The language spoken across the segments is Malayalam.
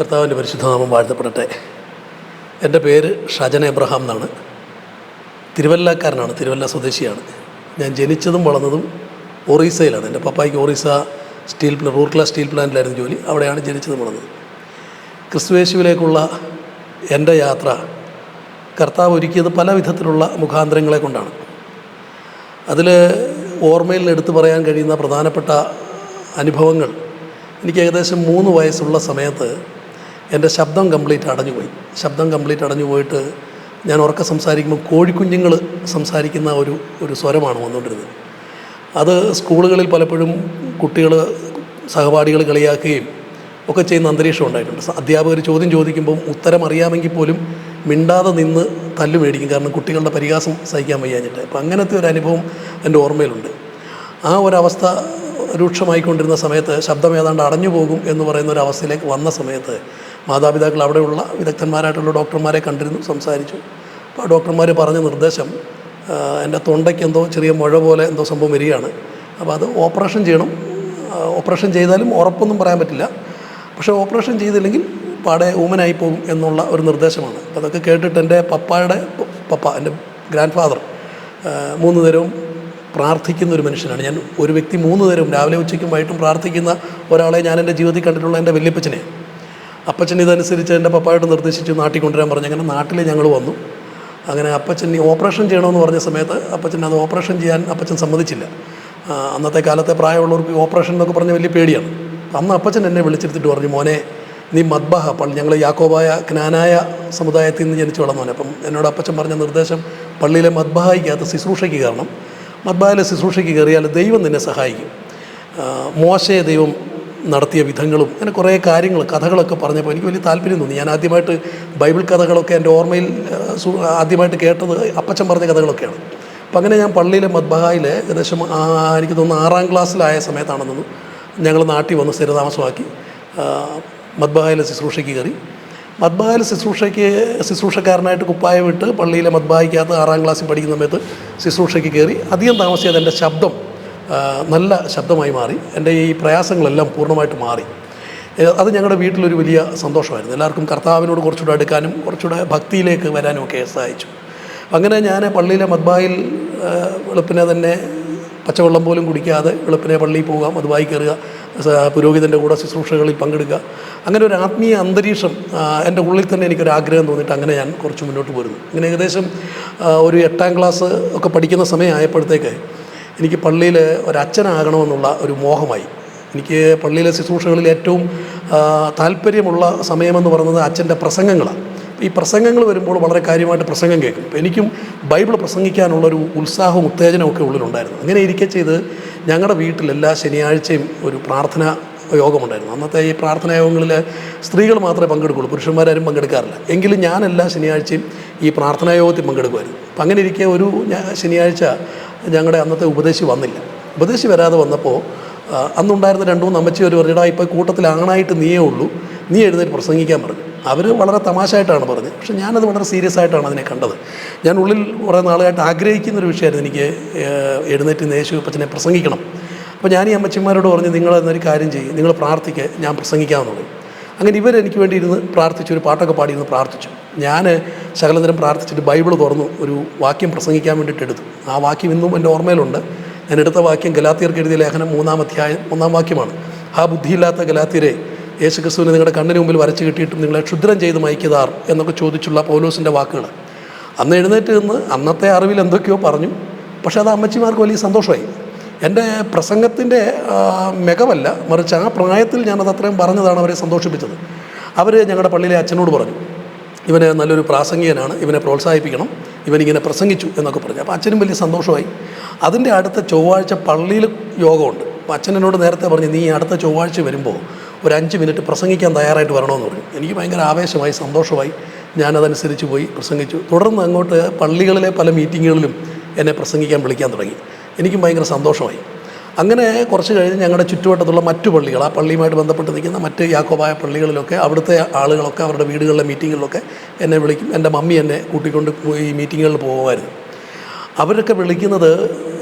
കർത്താവിൻ്റെ പരിശുദ്ധനാമം വാഴ്ത്തപ്പെടട്ടെ. എൻ്റെ പേര് ഷജൻ എബ്രഹാം എന്നാണ്. തിരുവല്ലക്കാരനാണ്, തിരുവല്ല സ്വദേശിയാണ്. ഞാൻ ജനിച്ചതും വളർന്നതും ഒറീസയിലാണ്. എൻ്റെ പപ്പായ്ക്ക് ഒറീസ റൂർക്കല സ്റ്റീൽ പ്ലാന്റിലായിരുന്നു ജോലി. അവിടെയാണ് ജനിച്ചതും വളർന്നത്. ക്രിസ്തുയേശുവിലേക്കുള്ള എൻ്റെ യാത്ര കർത്താവ് ഒരുക്കിയത് പല വിധത്തിലുള്ള മുഖാന്തരങ്ങളെ കൊണ്ടാണ്. അതിൽ ഓർമ്മയിൽ എടുത്തു പറയാൻ കഴിയുന്ന പ്രധാനപ്പെട്ട അനുഭവങ്ങൾ, എനിക്ക് ഏകദേശം 3 വയസ്സുള്ള സമയത്ത് എൻ്റെ ശബ്ദം കംപ്ലീറ്റ് അടഞ്ഞു പോയിട്ട് ഞാൻ ഉറക്കെ സംസാരിക്കുമ്പോൾ കോഴിക്കുഞ്ഞുങ്ങൾ സംസാരിക്കുന്ന ഒരു സ്വരമാണ് വന്നുകൊണ്ടിരുന്നത്. അത് സ്കൂളുകളിൽ പലപ്പോഴും കുട്ടികൾ സഹപാഠികൾ കളിയാക്കുകയും ഒക്കെ ചെയ്യുന്ന അന്തരീക്ഷം ഉണ്ടായിട്ടുണ്ട്. അധ്യാപകർ ചോദ്യം ചോദിക്കുമ്പം ഉത്തരം അറിയാമെങ്കിൽ പോലും മിണ്ടാതെ നിന്ന് തല്ലു മേടിക്കും, കാരണം കുട്ടികളുടെ പരിഹാസം സഹിക്കാൻ വയ്യാഞ്ഞിട്ട്. അപ്പം അങ്ങനത്തെ ഒരു അനുഭവം എൻ്റെ ഓർമ്മയിലുണ്ട്. ആ ഒരവസ്ഥ രൂക്ഷമായിക്കൊണ്ടിരുന്ന സമയത്ത് ശബ്ദം ഏതാണ്ട് അടഞ്ഞു പോകും എന്ന് പറയുന്ന ഒരു അവസ്ഥയിലേക്ക് വന്ന സമയത്ത് മാതാപിതാക്കൾ അവിടെയുള്ള വിദഗ്ധന്മാരായിട്ടുള്ള ഡോക്ടർമാരെ കണ്ടിരുന്നു, സംസാരിച്ചു. അപ്പോൾ ഡോക്ടർമാർ പറഞ്ഞ നിർദ്ദേശം, എൻ്റെ തൊണ്ടയ്ക്ക് എന്തോ ചെറിയ മുഴ പോലെ എന്തോ സംഭവം വരികയാണ്, അപ്പോൾ അത് ഓപ്പറേഷൻ ചെയ്യണം. ഓപ്പറേഷൻ ചെയ്താലും ഉറപ്പൊന്നും പറയാൻ പറ്റില്ല, പക്ഷേ ഓപ്പറേഷൻ ചെയ്തില്ലെങ്കിൽ പാടെ ഊമനായി പോകും എന്നുള്ള ഒരു നിർദ്ദേശമാണ്. അപ്പോൾ അതൊക്കെ കേട്ടിട്ട് എൻ്റെ എൻ്റെ ഗ്രാൻഡ് ഫാദർ 3 നേരവും പ്രാർത്ഥിക്കുന്ന ഒരു മനുഷ്യനാണ്. ഞാൻ ഒരു വ്യക്തി 3 നേരവും രാവിലെ ഉച്ചയ്ക്കും വൈകിട്ടും പ്രാർത്ഥിക്കുന്ന ഒരാളെ ഞാൻ എൻ്റെ ജീവിതത്തിൽ കണ്ടിട്ടുള്ള എൻ്റെ വല്യപ്പച്ചനെ. അപ്പച്ചൻ ഇതനുസരിച്ച് എൻ്റെ പപ്പായോട് നിർദ്ദേശിച്ച് നാട്ടിൽ കൊണ്ടുവരാൻ പറഞ്ഞു. അങ്ങനെ നാട്ടിൽ ഞങ്ങൾ വന്നു. അങ്ങനെ അപ്പച്ചൻ ഓപ്പറേഷൻ ചെയ്യണമെന്ന് പറഞ്ഞ സമയത്ത് അപ്പച്ചൻ അത് ഓപ്പറേഷൻ ചെയ്യാൻ അപ്പച്ചൻ സമ്മതിച്ചില്ല. അന്നത്തെ കാലത്തെ പ്രായമുള്ളവർക്ക് ഓപ്പറേഷൻ എന്നൊക്കെ പറഞ്ഞ് വലിയ പേടിയാണ്. അന്ന് അപ്പച്ചൻ എന്നെ വിളിച്ചെടുത്തിട്ട് പറഞ്ഞു, മോനെ നീ മദ്ബഹ പള്ളി, ഞങ്ങൾ യാക്കോബായ ജ്ഞാനായ സമുദായത്തിൽ നിന്ന് ജനിച്ചു വളർന്നവനെ. അപ്പം എന്നോട് അപ്പച്ചൻ പറഞ്ഞ നിർദ്ദേശം, പള്ളിയിലെ മദ്ബഹായിക്കകത്ത് ശുശ്രൂഷയ്ക്ക് കയറണം. മദ്ബഹയിലെ ശുശ്രൂഷയ്ക്ക് കയറിയാൽ ദൈവം നിന്നെ സഹായിക്കും. മോശയെ ദൈവം നടത്തിയ വിധങ്ങളും അങ്ങനെ കുറേ കാര്യങ്ങൾ, കഥകളൊക്കെ പറഞ്ഞപ്പോൾ എനിക്ക് വലിയ താല്പര്യം തോന്നി. ഞാൻ ആദ്യമായിട്ട് ബൈബിൾ കഥകളൊക്കെ എൻ്റെ ഓർമ്മയിൽ ആദ്യമായിട്ട് കേട്ടത് അപ്പച്ചൻ പറഞ്ഞ കഥകളൊക്കെയാണ്. അപ്പം അങ്ങനെ ഞാൻ പള്ളിയിലെ മദ്ബഹായിൽ ഏകദേശം എനിക്ക് തോന്നുന്നു 6ാം ക്ലാസ്സിലായ സമയത്താണെന്നു ഞങ്ങൾ നാട്ടിൽ വന്ന് സ്ഥിരതാമസമാക്കി. മദ്ബഹായിലെ ശുശ്രൂഷയ്ക്ക് കയറി. മദ്ബഹായിലെ ശുശ്രൂഷക്കാരനായിട്ട് കുപ്പായം ഇട്ട് പള്ളിയിലെ മദ്ബഹായിക്കകത്ത് 6ാം ക്ലാസ്സിൽ പഠിക്കുന്ന സമയത്ത് ശുശ്രൂഷയ്ക്ക് കയറി. അധികം താമസിയാതെ എൻ്റെ ശബ്ദം നല്ല ശബ്ദമായി മാറി. എൻ്റെ ഈ പ്രയാസങ്ങളെല്ലാം പൂർണ്ണമായിട്ട് മാറി. അത് ഞങ്ങളുടെ വീട്ടിലൊരു വലിയ സന്തോഷമായിരുന്നു. എല്ലാവർക്കും കർത്താവിനോട് കുറച്ചുകൂടെ അടുക്കാനും കുറച്ചുകൂടെ ഭക്തിയിലേക്ക് വരാനും ഒക്കെ സഹായിച്ചു. അങ്ങനെ ഞാൻ പള്ളിയിലെ മദ്ബഹായിൽ വെളുപ്പിനെ തന്നെ പച്ചവെള്ളം പോലും കുടിക്കാതെ വെളുപ്പിനെ പള്ളിയിൽ പോവുക, മദ്ബഹായിൽ കയറുക, പുരോഹിതൻ്റെ കൂടെ ശുശ്രൂഷകളിൽ പങ്കെടുക്കുക. അങ്ങനെ ഒരു ആത്മീയ അന്തരീക്ഷം എൻ്റെ ഉള്ളിൽ തന്നെ എനിക്കൊരാഗ്രഹം തോന്നിയിട്ട് അങ്ങനെ ഞാൻ കുറച്ച് മുന്നോട്ട് പോരുന്നു. അങ്ങനെ ഏകദേശം ഒരു 8ാം ക്ലാസ് ഒക്കെ പഠിക്കുന്ന സമയമായപ്പോഴത്തേക്ക് എനിക്ക് പള്ളിയിൽ ഒരച്ഛനാകണമെന്നുള്ള ഒരു മോഹമായി. എനിക്ക് പള്ളിയിലെ ശുശ്രൂഷകളിൽ ഏറ്റവും താല്പര്യമുള്ള സമയമെന്ന് പറയുന്നത് അച്ഛൻ്റെ പ്രസംഗങ്ങളാണ്. ഈ പ്രസംഗങ്ങൾ വരുമ്പോൾ വളരെ കാര്യമായിട്ട് പ്രസംഗം കേൾക്കും. അപ്പോൾ എനിക്കും ബൈബിൾ പ്രസംഗിക്കാനുള്ളൊരു ഉത്സാഹവും ഉത്തേജനമൊക്കെ ഉള്ളിലുണ്ടായിരുന്നു. അങ്ങനെ ഇരിക്കെ ചെയ്ത് ഞങ്ങളുടെ വീട്ടിൽ എല്ലാ ശനിയാഴ്ചയും ഒരു പ്രാർത്ഥന യോഗമുണ്ടായിരുന്നു. അന്നത്തെ ഈ പ്രാർത്ഥനാ യോഗങ്ങളിൽ സ്ത്രീകൾ മാത്രമേ പങ്കെടുക്കുള്ളൂ, പുരുഷന്മാരാരും പങ്കെടുക്കാറില്ല. എങ്കിലും ഞാൻ എല്ലാ ശനിയാഴ്ചയും ഈ പ്രാർത്ഥനാ യോഗത്തിൽ പങ്കെടുക്കുമായിരുന്നു. അപ്പം അങ്ങനെ ഇരിക്കെ ഒരു ശനിയാഴ്ച ഞങ്ങളുടെ അന്നത്തെ ഉപദേശി വന്നില്ല. ഉപദേശി വരാതെ വന്നപ്പോൾ അന്നുണ്ടായിരുന്ന 2-3 അമ്മച്ചിമാർ പറഞ്ഞിടാ, ഇപ്പോൾ കൂട്ടത്തിൽ ആണായിട്ട് നീയേ ഉള്ളൂ, നീ എഴുന്നേറ്റ് പ്രസംഗിക്കാൻ പറഞ്ഞു. അവർ വളരെ തമാശയായിട്ടാണ് പറഞ്ഞത്, പക്ഷേ ഞാനത് വളരെ സീരിയസ് ആയിട്ടാണ് അതിനെ കണ്ടത്. ഞാൻ ഉള്ളിൽ കുറേ നാളുകളായിട്ട് ആഗ്രഹിക്കുന്നൊരു വിഷയമായിരുന്നു എനിക്ക് എഴുന്നേറ്റ് യേശു അപ്പച്ചനെ പ്രസംഗിക്കണം. അപ്പോൾ ഞാൻ ഈ അമ്മച്ചിമാരോട് പറഞ്ഞു, നിങ്ങൾ എന്നൊരു കാര്യം ചെയ്യും, നിങ്ങൾ പ്രാർത്ഥിക്കുക, ഞാൻ പ്രസംഗിക്കാമെന്ന് പറഞ്ഞു. അങ്ങനെ ഇവരെനിക്ക് വേണ്ടി ഇരുന്ന് പ്രാർത്ഥിച്ചു, ഒരു പാട്ടൊക്കെ പാടിയിരുന്ന് പ്രാർത്ഥിച്ചു. ഞാൻ ശകലനേരം പ്രാർത്ഥിച്ചിട്ട് ബൈബിൾ തുറന്നു ഒരു വാക്യം പ്രസംഗിക്കാൻ വേണ്ടിയിട്ട് എടുത്തു. ആ വാക്യം ഇന്നും എൻ്റെ ഓർമ്മയിലുണ്ട്. ഞാൻ എടുത്ത വാക്യം ഗലാത്യർക്ക് എഴുതിയ ലേഖനം 3-ാം അധ്യായം 1-ാം വാക്യമാണ്. ആ ബുദ്ധിയില്ലാത്ത ഗലാത്യരെ, യേശു ക്രിസ്തുവിനെ നിങ്ങളുടെ കണ്ണിന് മുമ്പിൽ വരച്ച് കിട്ടിയിട്ടും നിങ്ങളെ ക്ഷുദ്രം ചെയ്ത് മയക്കിയതാർ എന്നൊക്കെ ചോദിച്ചുള്ള പൗലോസിൻ്റെ വാക്കുകൾ. അന്ന് എഴുന്നേറ്റ് നിന്ന് അന്നത്തെ അറിവിൽ എന്തൊക്കെയോ പറഞ്ഞു. പക്ഷേ അത് അമ്മച്ചിമാർക്ക് വലിയ സന്തോഷമായി. എൻ്റെ പ്രസംഗത്തിൻ്റെ മികവല്ല, മറിച്ച് ആ പ്രായത്തിൽ ഞാനത് അത്രയും പറഞ്ഞതാണ് അവരെ സന്തോഷിപ്പിച്ചത്. അവർ ഞങ്ങളുടെ പള്ളിയിലെ അച്ഛനോട് പറഞ്ഞു, ഇവന് നല്ലൊരു പ്രാസംഗികനാണ്, ഇവനെ പ്രോത്സാഹിപ്പിക്കണം, ഇവനിങ്ങനെ പ്രസംഗിച്ചു എന്നൊക്കെ പറഞ്ഞു. അപ്പോൾ അച്ഛനും വലിയ സന്തോഷമായി. അതിൻ്റെ അടുത്ത ചൊവ്വാഴ്ച പള്ളിയിൽ യോഗമുണ്ട്. അപ്പോൾ അച്ഛൻ എന്നോട് നേരത്തെ പറഞ്ഞു, നീ അടുത്ത ചൊവ്വാഴ്ച വരുമ്പോൾ ഒരു 5 മിനിറ്റ് പ്രസംഗിക്കാൻ തയ്യാറായിട്ട് വരണമെന്ന് പറഞ്ഞു. എനിക്ക് ഭയങ്കര ആവേശമായി, സന്തോഷമായി. ഞാനതനുസരിച്ച് പോയി പ്രസംഗിച്ചു. തുടർന്ന് അങ്ങോട്ട് പള്ളികളിലെ പല മീറ്റിങ്ങുകളിലും എന്നെ പ്രസംഗിക്കാൻ വിളിക്കാൻ തുടങ്ങി. എനിക്കും ഭയങ്കര സന്തോഷമായി. അങ്ങനെ കുറച്ച് കഴിഞ്ഞ് ഞങ്ങളുടെ ചുറ്റുവട്ടത്തുള്ള മറ്റു പള്ളികൾ, ആ പള്ളിയുമായിട്ട് ബന്ധപ്പെട്ട് നിൽക്കുന്ന മറ്റ് യാക്കോബായ പള്ളികളിലൊക്കെ അവിടുത്തെ ആളുകളൊക്കെ അവരുടെ വീടുകളിലെ മീറ്റിങ്ങുകളിലൊക്കെ എന്നെ വിളിക്കും. എൻ്റെ മമ്മി എന്നെ കൂട്ടിക്കൊണ്ട് ഈ മീറ്റിങ്ങുകളിൽ പോകുമായിരുന്നു. അവരൊക്കെ വിളിക്കുന്നത്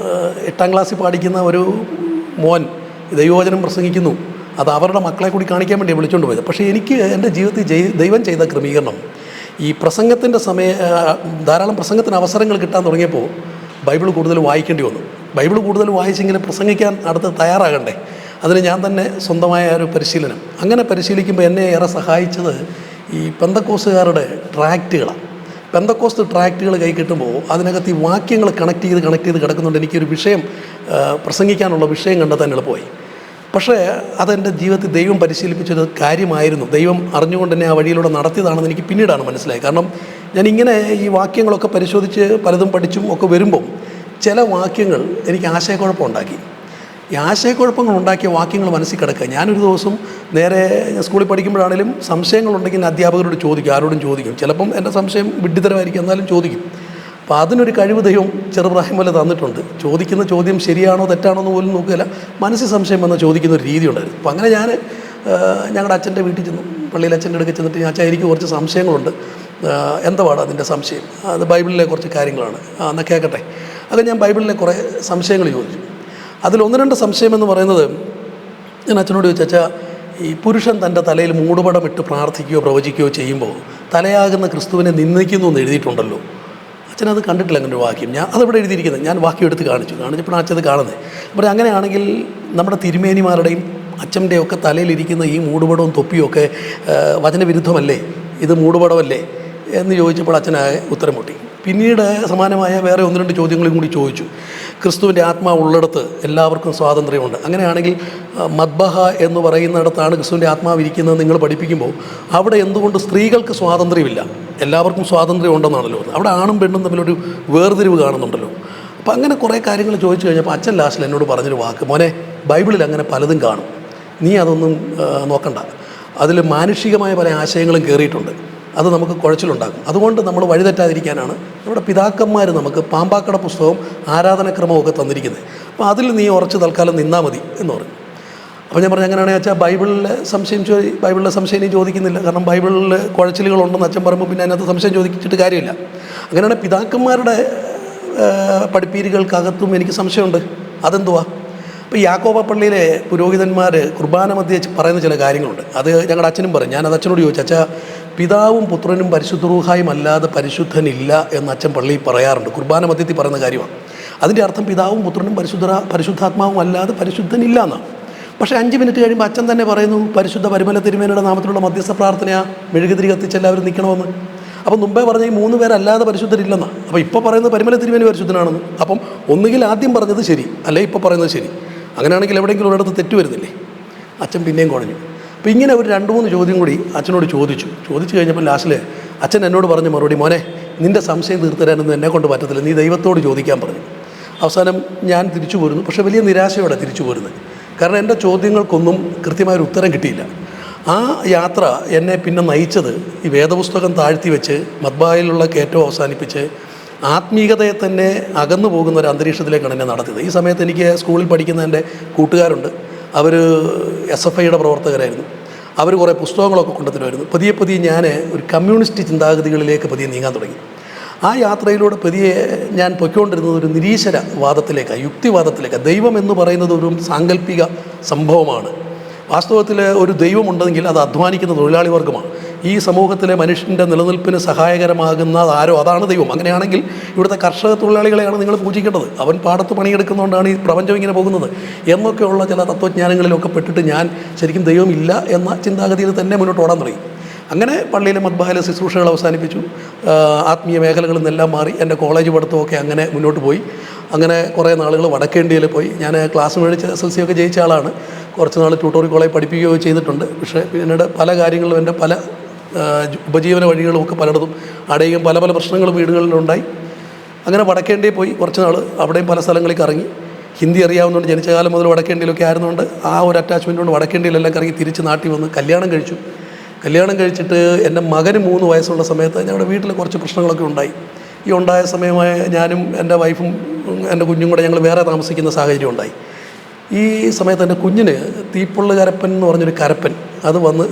8ാം ക്ലാസ്സിൽ പഠിക്കുന്ന ഒരു മോൻ ദൈവവചനം പ്രസംഗിക്കുന്നു, അത് അവരുടെ മക്കളെ കൂടി കാണിക്കാൻ വേണ്ടി വിളിച്ചുകൊണ്ട് പോയത്. പക്ഷേ എനിക്ക് എൻ്റെ ജീവിതത്തിൽ ദൈവം ചെയ്ത ക്രമീകരണം, ഈ പ്രസംഗത്തിൻ്റെ ധാരാളം പ്രസംഗത്തിന് അവസരങ്ങൾ കിട്ടാൻ തുടങ്ങിയപ്പോൾ ബൈബിൾ കൂടുതൽ വായിക്കേണ്ടി വന്നു. ബൈബിൾ കൂടുതൽ വായിച്ചെങ്കിലും പ്രസംഗിക്കാൻ അടുത്ത് തയ്യാറാകണ്ടേ. അതിന് ഞാൻ തന്നെ സ്വന്തമായ ഒരു പരിശീലനം, അങ്ങനെ പരിശീലിക്കുമ്പോൾ എന്നെ ഏറെ സഹായിച്ചത് ഈ പെന്തക്കോസ്തുകാരുടെ ട്രാക്റ്റുകളാണ്. പെന്തക്കോസ്ത് ട്രാക്റ്റുകൾ കൈ കിട്ടുമ്പോൾ അതിനകത്ത് ഈ വാക്യങ്ങൾ കണക്ട് ചെയ്ത് കിടക്കുന്നുണ്ട്. എനിക്കൊരു വിഷയം പ്രസംഗിക്കാനുള്ള വിഷയം കണ്ടെത്താൻ എളുപ്പമായി. പക്ഷേ അതെൻ്റെ ജീവിതത്തിൽ ദൈവം പരിശീലിപ്പിച്ചൊരു കാര്യമായിരുന്നു. ദൈവം അറിഞ്ഞുകൊണ്ട് തന്നെ ആ വഴിയിലൂടെ നടത്തിയതാണെന്ന് എനിക്ക് പിന്നീടാണ് മനസ്സിലായത്. കാരണം ഞാനിങ്ങനെ ഈ വാക്യങ്ങളൊക്കെ പരിശോധിച്ച് പലതും പഠിച്ചും ഒക്കെ വരുമ്പം ചില വാക്യങ്ങൾ എനിക്ക് ആശയക്കുഴപ്പമുണ്ടാക്കി. ഈ ആശയക്കുഴപ്പങ്ങൾ ഉണ്ടാക്കിയ വാക്യങ്ങൾ മനസ്സിൽ കിടക്കുക. ഞാനൊരു ദിവസം നേരെ സ്കൂളിൽ പഠിക്കുമ്പോഴാണെങ്കിലും സംശയങ്ങളുണ്ടെങ്കിൽ അധ്യാപകരോട് ചോദിക്കും, ആരോടും ചോദിക്കും. ചിലപ്പം എൻ്റെ സംശയം വിഡ്ഢിതരമായിരിക്കും, എന്നാലും ചോദിക്കും. അപ്പോൾ അതിനൊരു കഴിവ് ദൈവം ചെറുപ്രായം പോലെ തന്നിട്ടുണ്ട്. ചോദിക്കുന്ന ചോദ്യം ശരിയാണോ തെറ്റാണോ എന്ന് പോലും നോക്കുകയില്ല, മനസ്സിൽ സംശയം വന്ന് ചോദിക്കുന്ന ഒരു രീതി ഉണ്ടായിരുന്നു. അപ്പോൾ അങ്ങനെ ഞാൻ ഞങ്ങളുടെ അച്ഛൻ്റെ വീട്ടിൽ ചെന്നു, പള്ളിയിൽ അച്ഛൻ്റെ അടുക്ക് ചെന്നിട്ട് അച്ഛാ എനിക്ക് കുറച്ച് സംശയങ്ങളുണ്ട്, എന്താണ് അതിൻ്റെ സംശയം? അത് ബൈബിളിലെ കുറച്ച് കാര്യങ്ങളാണ്, എന്നാൽ കേൾക്കട്ടെ. അത് ഞാൻ ബൈബിളിലെ കുറേ സംശയങ്ങൾ ചോദിച്ചു. അതിൽ ഒന്ന് രണ്ട് സംശയമെന്ന് പറയുന്നത്, ഞാൻ അച്ഛനോട് ചോദിച്ചു, അച്ഛാ ഈ പുരുഷൻ തൻ്റെ തലയിൽ മൂടുപടമിട്ട് പ്രാർത്ഥിക്കുകയോ പ്രവചിക്കുകയോ ചെയ്യുമ്പോൾ തലയാകുന്ന ക്രിസ്തുവിനെ നിന്ദിക്കുന്നു എന്ന് എഴുതിയിട്ടുണ്ടല്ലോ. അച്ഛനത് കണ്ടിട്ടില്ല അങ്ങനെ ഒരു വാക്യം. അതിവിടെ എഴുതിയിരിക്കുന്നത്, ഞാൻ വാക്യം എടുത്ത് കാണിച്ചപ്പോഴാണ് അച്ഛത് കാണുന്നത്. അപ്പോൾ അങ്ങനെയാണെങ്കിൽ നമ്മുടെ തിരുമേനിമാരുടെയും അച്ഛൻ്റെയും ഒക്കെ തലയിലിരിക്കുന്ന ഈ മൂടുപടവും തൊപ്പിയും ഒക്കെ വചനവിരുദ്ധമല്ലേ, ഇത് മൂടുപടമല്ലേ എന്ന് ചോദിച്ചപ്പോൾ അച്ഛനായ ഉത്തരം മുട്ടി. പിന്നീട് സമാനമായ വേറെ ഒന്ന് രണ്ട് ചോദ്യങ്ങളും കൂടി ചോദിച്ചു. ക്രിസ്തുവിൻ്റെ ആത്മാവ് ഉള്ളിടത്ത് എല്ലാവർക്കും സ്വാതന്ത്ര്യമുണ്ട്, അങ്ങനെയാണെങ്കിൽ മദ്ബഹ എന്ന് പറയുന്നിടത്താണ് ക്രിസ്തുവിൻ്റെ ആത്മാവ് ഇരിക്കുന്നത് നിങ്ങൾ പഠിപ്പിക്കുമ്പോൾ അവിടെ എന്തുകൊണ്ട് സ്ത്രീകൾക്ക് സ്വാതന്ത്ര്യമില്ല? എല്ലാവർക്കും സ്വാതന്ത്ര്യം ഉണ്ടെന്നാണല്ലോ. അവിടെ ആണും പെണ്ണും തമ്മിലൊരു വേർതിരിവ് കാണുന്നുണ്ടല്ലോ. അപ്പോൾ അങ്ങനെ കുറേ കാര്യങ്ങൾ ചോദിച്ചു കഴിഞ്ഞപ്പോൾ അച്ഛൻ ലാസ്റ്റിൽ എന്നോട് പറഞ്ഞൊരു വാക്ക്, മോനെ ബൈബിളിൽ അങ്ങനെ പലതും കാണും, നീ അതൊന്നും നോക്കണ്ട, അതിൽ മാനുഷികമായ പല ആശയങ്ങളും കയറിയിട്ടുണ്ട്, അത് നമുക്ക് കുഴച്ചിലുണ്ടാക്കും. അതുകൊണ്ട് നമ്മൾ വഴിതെറ്റാതിരിക്കാനാണ് നമ്മുടെ പിതാക്കന്മാർ നമുക്ക് പാമ്പാക്കട പുസ്തകവും ആരാധനക്രമവും ഒക്കെ തന്നിരിക്കുന്നത്. അപ്പോൾ അതിൽ നീ ഉറച്ച് തൽക്കാലം നിന്നാൽ മതി എന്ന് പറഞ്ഞു. അപ്പോൾ ഞാൻ പറഞ്ഞു, അങ്ങനെയാണെങ്കിൽ വെച്ചാൽ ബൈബിളിലെ സംശയം നീ ചോദിക്കുന്നില്ല, കാരണം ബൈബിളിൽ കുഴച്ചിലുകളുണ്ടെന്ന് അച്ഛൻ പറയുമ്പോൾ പിന്നെ അതിനകത്ത് സംശയം ചോദിച്ചിട്ട് കാര്യമില്ല. അങ്ങനെയാണ് പിതാക്കന്മാരുടെ പഠിപ്പീരുകൾക്കകത്തും എനിക്ക് സംശയമുണ്ട്. അതെന്തുവാ? ഇപ്പോൾ യാക്കോബ പള്ളിയിലെ പുരോഹിതന്മാർ കുർബാന മധ്യേ പറയുന്ന ചില കാര്യങ്ങളുണ്ട്. അത് ഞങ്ങളുടെ അച്ഛനും പറയും. ഞാനത് അച്ഛനോട് ചോദിച്ചു, അച്ഛാ പിതാവും പുത്രനും പരിശുദ്ധ റൂഹായും അല്ലാതെ പരിശുദ്ധനില്ല എന്ന് അച്ഛൻ പള്ളിയിൽ പറയാറുണ്ട്. കുർബാന മധ്യത്തിൽ പറയുന്ന കാര്യമാണ്. അതിൻ്റെ അർത്ഥം പിതാവും പുത്രനും പരിശുദ്ധാത്മാവും അല്ലാതെ പരിശുദ്ധനില്ല എന്നാണ്. പക്ഷേ 5 മിനിറ്റ് കഴിയുമ്പോൾ അച്ഛൻ തന്നെ പറയുന്നു, പരിശുദ്ധ പരിമല തിരുമേനിയുടെ നാമത്തിലുള്ള മധ്യസ്ഥ പ്രാർത്ഥനയാ, മെഴുകുതിരി കത്തിച്ച് എല്ലാവരും നിൽക്കണമെന്ന്. അപ്പം മുമ്പേ പറഞ്ഞ ഈ 3 പേരല്ലാതെ പരിശുദ്ധരില്ലെന്നാണ്. അപ്പോൾ ഇപ്പോൾ പറയുന്നത് പരിമല തിരുമേനി പരിശുദ്ധനാണെന്ന്. അപ്പം ഒന്നുകിൽ ആദ്യം പറഞ്ഞത് ശരി, അല്ലെ ഇപ്പോൾ പറയുന്നത് ശരി. അങ്ങനെയാണെങ്കിൽ എവിടെയെങ്കിലും ഒരിടത്ത് തെറ്റ് വരുന്നില്ലേ? അച്ഛൻ പിന്നെയും കുഴഞ്ഞു. അപ്പോൾ ഇങ്ങനെ ഒരു 2-3 ചോദ്യം കൂടി അച്ഛനോട് ചോദിച്ചു കഴിഞ്ഞപ്പോൾ ലാസ്റ്റിൽ അച്ഛൻ എന്നോട് പറഞ്ഞ മറുപടി, മോനെ നിൻ്റെ സംശയം തീർത്തരാനൊന്നും എന്നെക്കൊണ്ട് പറ്റത്തില്ല, നീ ദൈവത്തോട് ചോദിക്കാൻ പറഞ്ഞു. അവസാനം ഞാൻ തിരിച്ചു പോരുന്നു, പക്ഷേ വലിയ നിരാശയോടെ തിരിച്ചു പോരുന്നത്. കാരണം എൻ്റെ ചോദ്യങ്ങൾക്കൊന്നും കൃത്യമായൊരു ഉത്തരം കിട്ടിയില്ല. ആ യാത്ര എന്നെ പിന്നെ നയിച്ചത് ഈ വേദപുസ്തകം താഴ്ത്തി വെച്ച് മദ്ബായിലുള്ള കയറ്റവും അവസാനിപ്പിച്ച് ആത്മീയതയെ തന്നെ അകന്നു പോകുന്ന ഒരു അന്തരീക്ഷത്തിലേക്കാണ് എന്നെ നടത്തിയത്. ഈ സമയത്ത് എനിക്ക് സ്കൂളിൽ പഠിക്കുന്ന എൻ്റെ കൂട്ടുകാരുണ്ട്, അവർ SFIയുടെ പ്രവർത്തകരായിരുന്നു. അവർ കുറേ പുസ്തകങ്ങളൊക്കെ കൊണ്ടുതരുമായിരുന്നു. പതിയെ ഞാൻ ഒരു കമ്മ്യൂണിസ്റ്റ് ചിന്താഗതികളിലേക്ക് നീങ്ങാൻ തുടങ്ങി. ആ യാത്രയിലൂടെ ഞാൻ പൊയ്ക്കൊണ്ടിരുന്നത് ഒരു നിരീശ്വരവാദത്തിലേക്കാണ്, യുക്തിവാദത്തിലേക്കാണ്. ദൈവം എന്ന് പറയുന്നത് ഒരു സാങ്കല്പിക സംഭവമാണ്. വാസ്തവത്തിൽ ഒരു ദൈവമുണ്ടെങ്കിൽ അത് അധ്വാനിക്കുന്ന തൊഴിലാളി വർഗ്ഗമാണ്. ഈ സമൂഹത്തിലെ മനുഷ്യൻ്റെ നിലനിൽപ്പിന് സഹായകരമാകുന്ന ആരോ അതാണ് ദൈവം. അങ്ങനെയാണെങ്കിൽ ഇവിടുത്തെ കർഷക തൊഴിലാളികളെയാണ് നിങ്ങൾ പൂജിക്കേണ്ടത്. അവൻ പാടത്ത് പണിയെടുക്കുന്നതുകൊണ്ടാണ് ഈ പ്രപഞ്ചം ഇങ്ങനെ പോകുന്നത് എന്നൊക്കെയുള്ള ചില തത്വജ്ഞാനങ്ങളിലൊക്കെ പെട്ടിട്ട് ഞാൻ ശരിക്കും ദൈവം ഇല്ല എന്ന ചിന്താഗതിയിൽ തന്നെ മുന്നോട്ട് ഓടാൻ തുടങ്ങി. അങ്ങനെ പള്ളിയിലെ മദ്ബായിലെ ശുശ്രൂഷകൾ അവസാനിപ്പിച്ചു. ആത്മീയ മേഖലകളിൽ നിന്നെല്ലാം മാറി എൻ്റെ കോളേജ് പഠിത്തമൊക്കെ അങ്ങനെ മുന്നോട്ട് പോയി. അങ്ങനെ കുറേ നാളുകൾ വടക്കേന്ത്യയിൽ പോയി. ഞാൻ ക്ലാസ് മേടിച്ച് SLC ഒക്കെ ജയിച്ച ആളാണ്. കുറച്ച് നാൾ ട്യൂട്ടോറിയൽ കോളേജ് പഠിപ്പിക്കുകയോ ചെയ്തിട്ടുണ്ട്. പക്ഷേ പിന്നീട് പല കാര്യങ്ങളും എൻ്റെ പല ഉപജീവന വഴികളുമൊക്കെ പലയിടത്തും അടയും പല പ്രശ്നങ്ങളും വീടുകളിലുണ്ടായി. അങ്ങനെ വടക്കേന്ത്യയിൽ പോയി കുറച്ച് നാൾ, അവിടെയും പല സ്ഥലങ്ങളിൽ കറങ്ങി. ഹിന്ദി അറിയാവുന്നതുകൊണ്ട് ജനിച്ച കാലം മുതൽ വടക്കേന്ത്യയിലൊക്കെ ആയിരുന്നുകൊണ്ട് ആ ഒരു അറ്റാച്ച്മെൻ്റ് കൊണ്ട് വടക്കേന്ത്യയിലെല്ലാം കറങ്ങി തിരിച്ച് നാട്ടിൽ വന്ന് കല്യാണം കഴിച്ചിട്ട് എൻ്റെ മകന് 3 വയസ്സുള്ള സമയത്ത് ഞങ്ങളുടെ വീട്ടിൽ കുറച്ച് പ്രശ്നങ്ങളൊക്കെ ഉണ്ടായി. ഈ ഉണ്ടായ സമയമായ ഞാനും എൻ്റെ വൈഫും എൻ്റെ കുഞ്ഞും കൂടെ ഞങ്ങൾ വേറെ താമസിക്കുന്ന സാഹചര്യം ഉണ്ടായി. ഈ സമയത്ത് എൻ്റെ കുഞ്ഞിന് തീപ്പൊള്ള് കരപ്പൻ എന്ന് പറഞ്ഞൊരു കരപ്പൻ അത് വന്ന്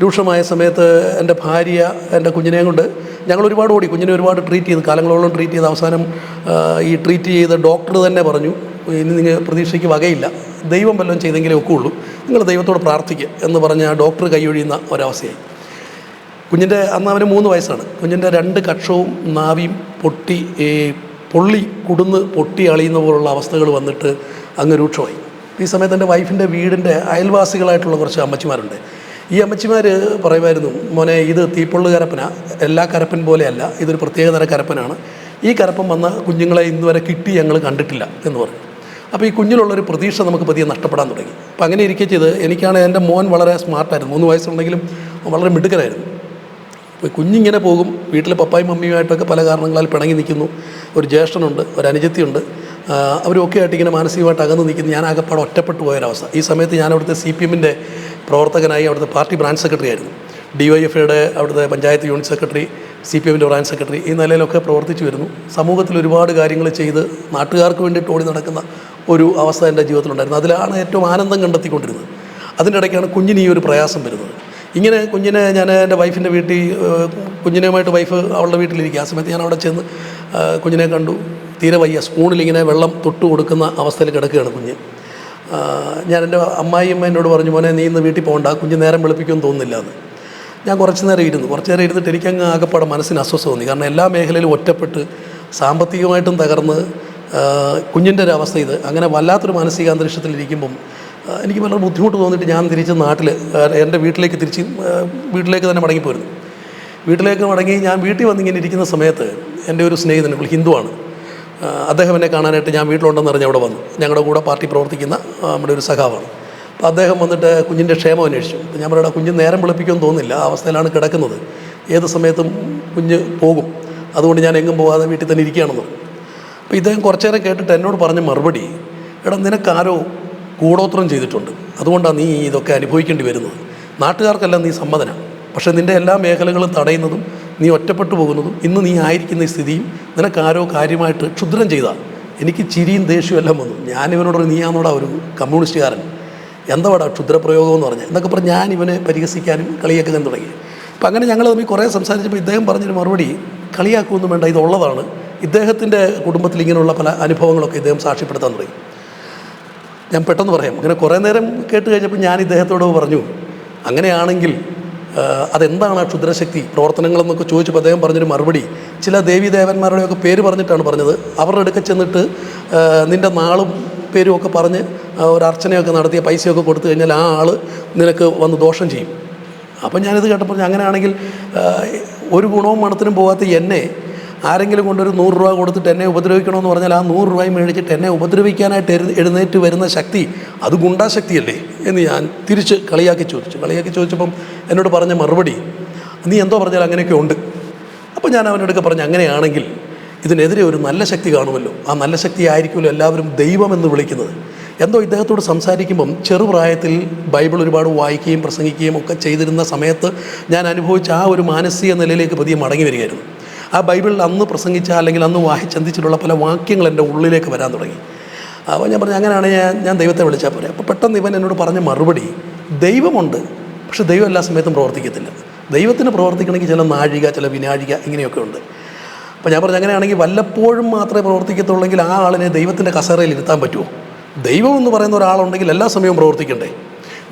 രൂക്ഷമായ സമയത്ത് എൻ്റെ ഭാര്യ എൻ്റെ കുഞ്ഞിനെയും കൊണ്ട് ഞങ്ങൾ ഒരുപാട് ഓടി. കുഞ്ഞിനെ ഒരുപാട് ട്രീറ്റ് ചെയ്ത്, കാലങ്ങളോളം ട്രീറ്റ് ചെയ്ത് അവസാനം ഈ ട്രീറ്റ് ചെയ്ത ഡോക്ടർ തന്നെ പറഞ്ഞു, ഇനി നിങ്ങൾ പ്രതീക്ഷയ്ക്ക് വകയില്ല, ദൈവം വല്ലതും ചെയ്തെങ്കിലേ ഒക്കെ ഉള്ളൂ, നിങ്ങൾ ദൈവത്തോട് പ്രാർത്ഥിക്കുക എന്ന് പറഞ്ഞ് ആ ഡോക്ടർ കൈയൊഴിയുന്ന ഒരവസ്ഥയായി. കുഞ്ഞിൻ്റെ അന്ന് അവന് 3 വയസ്സാണ്. കുഞ്ഞിൻ്റെ 2 കക്ഷവും നാവിയും പൊട്ടി പൊള്ളി കുടുന്ന് പൊട്ടി അളിയുന്ന പോലുള്ള അവസ്ഥകൾ വന്നിട്ട് അങ്ങ് രൂക്ഷമായി. ഈ സമയത്ത് എൻ്റെ വൈഫിൻ്റെ വീടിൻ്റെ അയൽവാസികളായിട്ടുള്ള കുറച്ച് അമ്മച്ചിമാരുണ്ട്. ഈ അമ്മച്ചിമാർ പറയുമായിരുന്നു, മോനെ ഇത് തീപ്പൊള്ളു കരപ്പനാണ്, എല്ലാ കരപ്പൻ പോലെയല്ല, ഇതൊരു പ്രത്യേകതര കരപ്പനാണ്, ഈ കരപ്പൻ വന്ന കുഞ്ഞുങ്ങളെ ഇന്നുവരെ കിട്ടി ഞങ്ങൾ കണ്ടിട്ടില്ല എന്ന് പറഞ്ഞു. അപ്പോൾ ഈ കുഞ്ഞിലുള്ളൊരു പ്രതീക്ഷ നമുക്ക് പതിയെ നഷ്ടപ്പെടാൻ തുടങ്ങി. അപ്പോൾ അങ്ങനെ ഇരിക്കെ ചെയ്ത് എനിക്കാണ്, എൻ്റെ മോൻ വളരെ സ്മാർട്ടായിരുന്നു, 3 വയസ്സുണ്ടെങ്കിലും വളരെ മിടുക്കനായിരുന്നു. അപ്പോൾ കുഞ്ഞിങ്ങനെ പോകും, വീട്ടിൽ പപ്പായും മമ്മിയുമായിട്ടൊക്കെ പല കാരണങ്ങളാൽ പിണങ്ങി നിൽക്കുന്നു, ഒരു ജ്യേഷ്ഠനുണ്ട്, ഒരു അനുജത്തിയുണ്ട്, അവരൊക്കെ ആയിട്ട് ഇങ്ങനെ മാനസികമായിട്ട് അകന്ന് നിൽക്കുന്നു. ഞാൻ ആകെപ്പാടെ ഒറ്റപ്പെട്ടു പോയൊരവസ്ഥ. ഈ സമയത്ത് ഞാൻ അവിടുത്തെ CPMൻ്റെ പ്രവർത്തകനായി, അവിടുത്തെ പാർട്ടി ബ്രാഞ്ച് സെക്രട്ടറി ആയിരുന്നു. DYFയുടെ അവിടുത്തെ പഞ്ചായത്ത് യൂണിറ്റ് സെക്രട്ടറി, CPMൻ്റെ ബ്രാഞ്ച് സെക്രട്ടറി, ഈ നിലയിലൊക്കെ പ്രവർത്തിച്ചു വരുന്നു. സമൂഹത്തിൽ ഒരുപാട് കാര്യങ്ങൾ ചെയ്ത് നാട്ടുകാർക്ക് വേണ്ടിയിട്ട് ഓടി നടക്കുന്ന ഒരു അവസ്ഥ എൻ്റെ ജീവിതത്തിലുണ്ടായിരുന്നു. അതിലാണ് ഏറ്റവും ആനന്ദം കണ്ടെത്തിക്കൊണ്ടിരുന്നത്. അതിൻ്റെ ഇടയ്ക്കാണ് കുഞ്ഞിന് ഈ ഒരു പ്രയാസം വരുന്നത്. ഇങ്ങനെ കുഞ്ഞിനെ ഞാൻ എൻ്റെ വൈഫിൻ്റെ വീട്ടിൽ, കുഞ്ഞിനുമായിട്ട് വൈഫ് അവളുടെ വീട്ടിലിരിക്കുക. ആ സമയത്ത് ഞാൻ അവിടെ ചെന്ന് കുഞ്ഞിനെ കണ്ടു. തീരെ വയ്യ, സ്പൂണിലിങ്ങനെ വെള്ളം തൊട്ട് കൊടുക്കുന്ന അവസ്ഥയിൽ കിടക്കുകയാണ് കുഞ്ഞ്. ഞാൻ എൻ്റെ അമ്മായിയമ്മ എന്നോട് പറഞ്ഞു, മോനെ നീ ഇന്ന് വീട്ടിൽ പോകണ്ട, കുഞ്ഞ് നേരം വെളുപ്പിക്കുമെന്ന് തോന്നുന്നില്ല എന്ന്. ഞാൻ കുറച്ച് നേരം ഇരുന്നിട്ട് എനിക്കങ്ങ് ആകെപ്പാടെ മനസ്സിന് അസ്വസ്ഥ തോന്നി. കാരണം എല്ലാ മേഖലയിലും ഒറ്റപ്പെട്ട് സാമ്പത്തികമായിട്ടും തകർന്ന് കുഞ്ഞിൻ്റെ ഒരു അവസ്ഥ ഇത്. അങ്ങനെ വല്ലാത്തൊരു മാനസികാന്തരീക്ഷത്തിലിരിക്കുമ്പം എനിക്ക് വളരെ ബുദ്ധിമുട്ട് തോന്നിയിട്ട് ഞാൻ തിരിച്ച് നാട്ടിൽ എൻ്റെ വീട്ടിലേക്ക് തന്നെ മടങ്ങിപ്പോയിരുന്നു. വീട്ടിലേക്ക് മടങ്ങി ഞാൻ വീട്ടിൽ വന്നിങ്ങനെ ഇരിക്കുന്ന സമയത്ത് എൻ്റെ ഒരു സ്നേഹിതൻ, ഹിന്ദുവാണ്, അദ്ദേഹം എന്നെ കാണാനായിട്ട് ഞാൻ വീട്ടിലുണ്ടെന്ന് പറഞ്ഞ് അവിടെ വന്നു. ഞങ്ങളുടെ കൂടെ പാർട്ടി പ്രവർത്തിക്കുന്ന നമ്മുടെ ഒരു സഖാവാണ്. അപ്പോൾ അദ്ദേഹം വന്നിട്ട് കുഞ്ഞിൻ്റെ ക്ഷേമം അന്വേഷിച്ചു. അപ്പോൾ ഞാൻ പറയുക, കുഞ്ഞ് നേരം വെളുപ്പിക്കുമെന്ന് തോന്നുന്നില്ല, ആ അവസ്ഥയിലാണ് കിടക്കുന്നത്, ഏത് സമയത്തും കുഞ്ഞ് പോകും, അതുകൊണ്ട് ഞാൻ എങ്ങും പോകാതെ വീട്ടിൽ തന്നെ ഇരിക്കുകയാണെന്ന്. അപ്പോൾ ഇദ്ദേഹം കുറച്ചു നേരം കേട്ടിട്ട് എന്നോട് പറഞ്ഞ മറുപടി, എടാ നിനക്കാരോ കൂടോത്രം ചെയ്തിട്ടുണ്ട്, അതുകൊണ്ടാണ് നീ ഇതൊക്കെ അനുഭവിക്കേണ്ടി വരുന്നത്. നാട്ടുകാർക്കെല്ലാം നീ സമ്മതനാണ്, പക്ഷേ നിൻ്റെ എല്ലാ മേഖലകളും തടയുന്നതും നീ ഒറ്റപ്പെട്ടു പോകുന്നതും ഇന്ന് നീ ആയിരിക്കുന്ന ഈ സ്ഥിതിയും നിനക്കാരോ കാര്യമായിട്ട് ക്ഷുദ്രം ചെയ്താൽ. എനിക്ക് ചിരിയും ദേഷ്യവും എല്ലാം വന്നു. ഞാനിവനോടൊരു നീയാന്നോടാ ഒരു കമ്മ്യൂണിസ്റ്റുകാരൻ, എന്താടാ ക്ഷുദ്രപ്രയോഗം എന്ന് പറഞ്ഞാൽ എന്നൊക്കെ പറഞ്ഞ് ഞാൻ ഇവനെ പരിഹസിക്കാനും കളിയാക്കാൻ തുടങ്ങി. അപ്പം അങ്ങനെ ഞങ്ങൾ തമ്മിൽ കുറേ സംസാരിച്ചപ്പോൾ ഇദ്ദേഹം പറഞ്ഞൊരു മറുപടി, കളിയാക്കുമൊന്നും വേണ്ട, ഇതുള്ളതാണ്. ഇദ്ദേഹത്തിൻ്റെ കുടുംബത്തിൽ ഇങ്ങനെയുള്ള പല അനുഭവങ്ങളൊക്കെ ഇദ്ദേഹം സാക്ഷ്യപ്പെടുത്താൻ തുടങ്ങി. ഞാൻ പെട്ടെന്ന് പറയാം. അങ്ങനെ കുറേ നേരം കേട്ട് കഴിഞ്ഞപ്പോൾ ഞാൻ ഇദ്ദേഹത്തോട് പറഞ്ഞു, അങ്ങനെയാണെങ്കിൽ അതെന്താണ് ആ ക്ഷുദ്രശക്തി പ്രവർത്തനങ്ങളെന്നൊക്കെ ചോദിച്ചപ്പോൾ അദ്ദേഹം പറഞ്ഞൊരു മറുപടി, ചില ദേവീദേവന്മാരുടെയൊക്കെ പേര് പറഞ്ഞിട്ടാണ് പറഞ്ഞത്. അവരുടെ അടുക്ക ചെന്നിട്ട് നിൻ്റെ നാളും പേരും ഒക്കെ പറഞ്ഞ് ഒരു അർച്ചനയൊക്കെ നടത്തിയ പൈസയൊക്കെ കൊടുത്തു കഴിഞ്ഞാൽ ആ ആൾ നിനക്ക് വന്ന് ദോഷം ചെയ്യും. അപ്പം ഞാനിത് കേട്ടപ്പോൾ അങ്ങനെയാണെങ്കിൽ ഒരു ഗുണവും മണത്തിനും പോകാത്ത എന്നെ ആരെങ്കിലും കൊണ്ടൊരു 100 രൂപ കൊടുത്തിട്ട് എന്നെ ഉപദ്രവിക്കണമെന്ന് പറഞ്ഞാൽ ആ 100 രൂപയും മേടിച്ചിട്ട് എന്നെ ഉപദ്രവിക്കാനായിട്ട് എഴുന്നേറ്റ് വരുന്ന ശക്തി അത് ഗുണ്ടാശക്തിയല്ലേ എന്ന് ഞാൻ തിരിച്ച് കളിയാക്കി ചോദിച്ചപ്പം എന്നോട് പറഞ്ഞ മറുപടി, നീ എന്തോ പറഞ്ഞാൽ അങ്ങനെയൊക്കെ ഉണ്ട്. അപ്പോൾ ഞാൻ അവനോടൊക്കെ പറഞ്ഞു, അങ്ങനെയാണെങ്കിൽ ഇതിനെതിരെ ഒരു നല്ല ശക്തി കാണുമല്ലോ, ആ നല്ല ശക്തി ആയിരിക്കുമല്ലോ എല്ലാവരും ദൈവമെന്ന് വിളിക്കുന്നത്. എന്തോ ഇദ്ദേഹത്തോട് സംസാരിക്കുമ്പം ചെറുപ്രായത്തിൽ ബൈബിൾ ഒരുപാട് വായിക്കുകയും പ്രസംഗിക്കുകയും ഒക്കെ ചെയ്തിരുന്ന സമയത്ത് ഞാൻ അനുഭവിച്ച ആ ഒരു മാനസിക നിലയിലേക്ക് പതിയെ മടങ്ങി വരികയായിരുന്നു. ആ ബൈബിളിൽ അന്ന് പ്രസംഗിച്ച അല്ലെങ്കിൽ അന്ന് ചിന്തിച്ചിട്ടുള്ള പല വാക്യങ്ങൾ എൻ്റെ ഉള്ളിലേക്ക് വരാൻ തുടങ്ങി. അപ്പോൾ ഞാൻ പറഞ്ഞു, അങ്ങനെയാണെങ്കിൽ ഞാൻ ദൈവത്തെ വിളിച്ചാൽ പോരെ. അപ്പോൾ പെട്ടെന്ന് ഇവൻ എന്നോട് പറഞ്ഞ മറുപടി, ദൈവമുണ്ട്, പക്ഷേ ദൈവം എല്ലാ സമയത്തും പ്രവർത്തിക്കത്തില്ല. ദൈവത്തിന് പ്രവർത്തിക്കണമെങ്കിൽ ചില നാഴിക, ചില വിനാഴിക, ഇങ്ങനെയൊക്കെ ഉണ്ട്. അപ്പോൾ ഞാൻ പറഞ്ഞു, അങ്ങനെയാണെങ്കിൽ വല്ലപ്പോഴും മാത്രമേ പ്രവർത്തിക്കത്തുള്ളെങ്കിൽ ആ ആളിനെ ദൈവത്തിൻ്റെ കസേരയിൽ ഇരുത്താൻ പറ്റുമോ? ദൈവം എന്ന് പറയുന്ന ഒരാളുണ്ടെങ്കിൽ എല്ലാ സമയവും പ്രവർത്തിക്കണ്ടേ?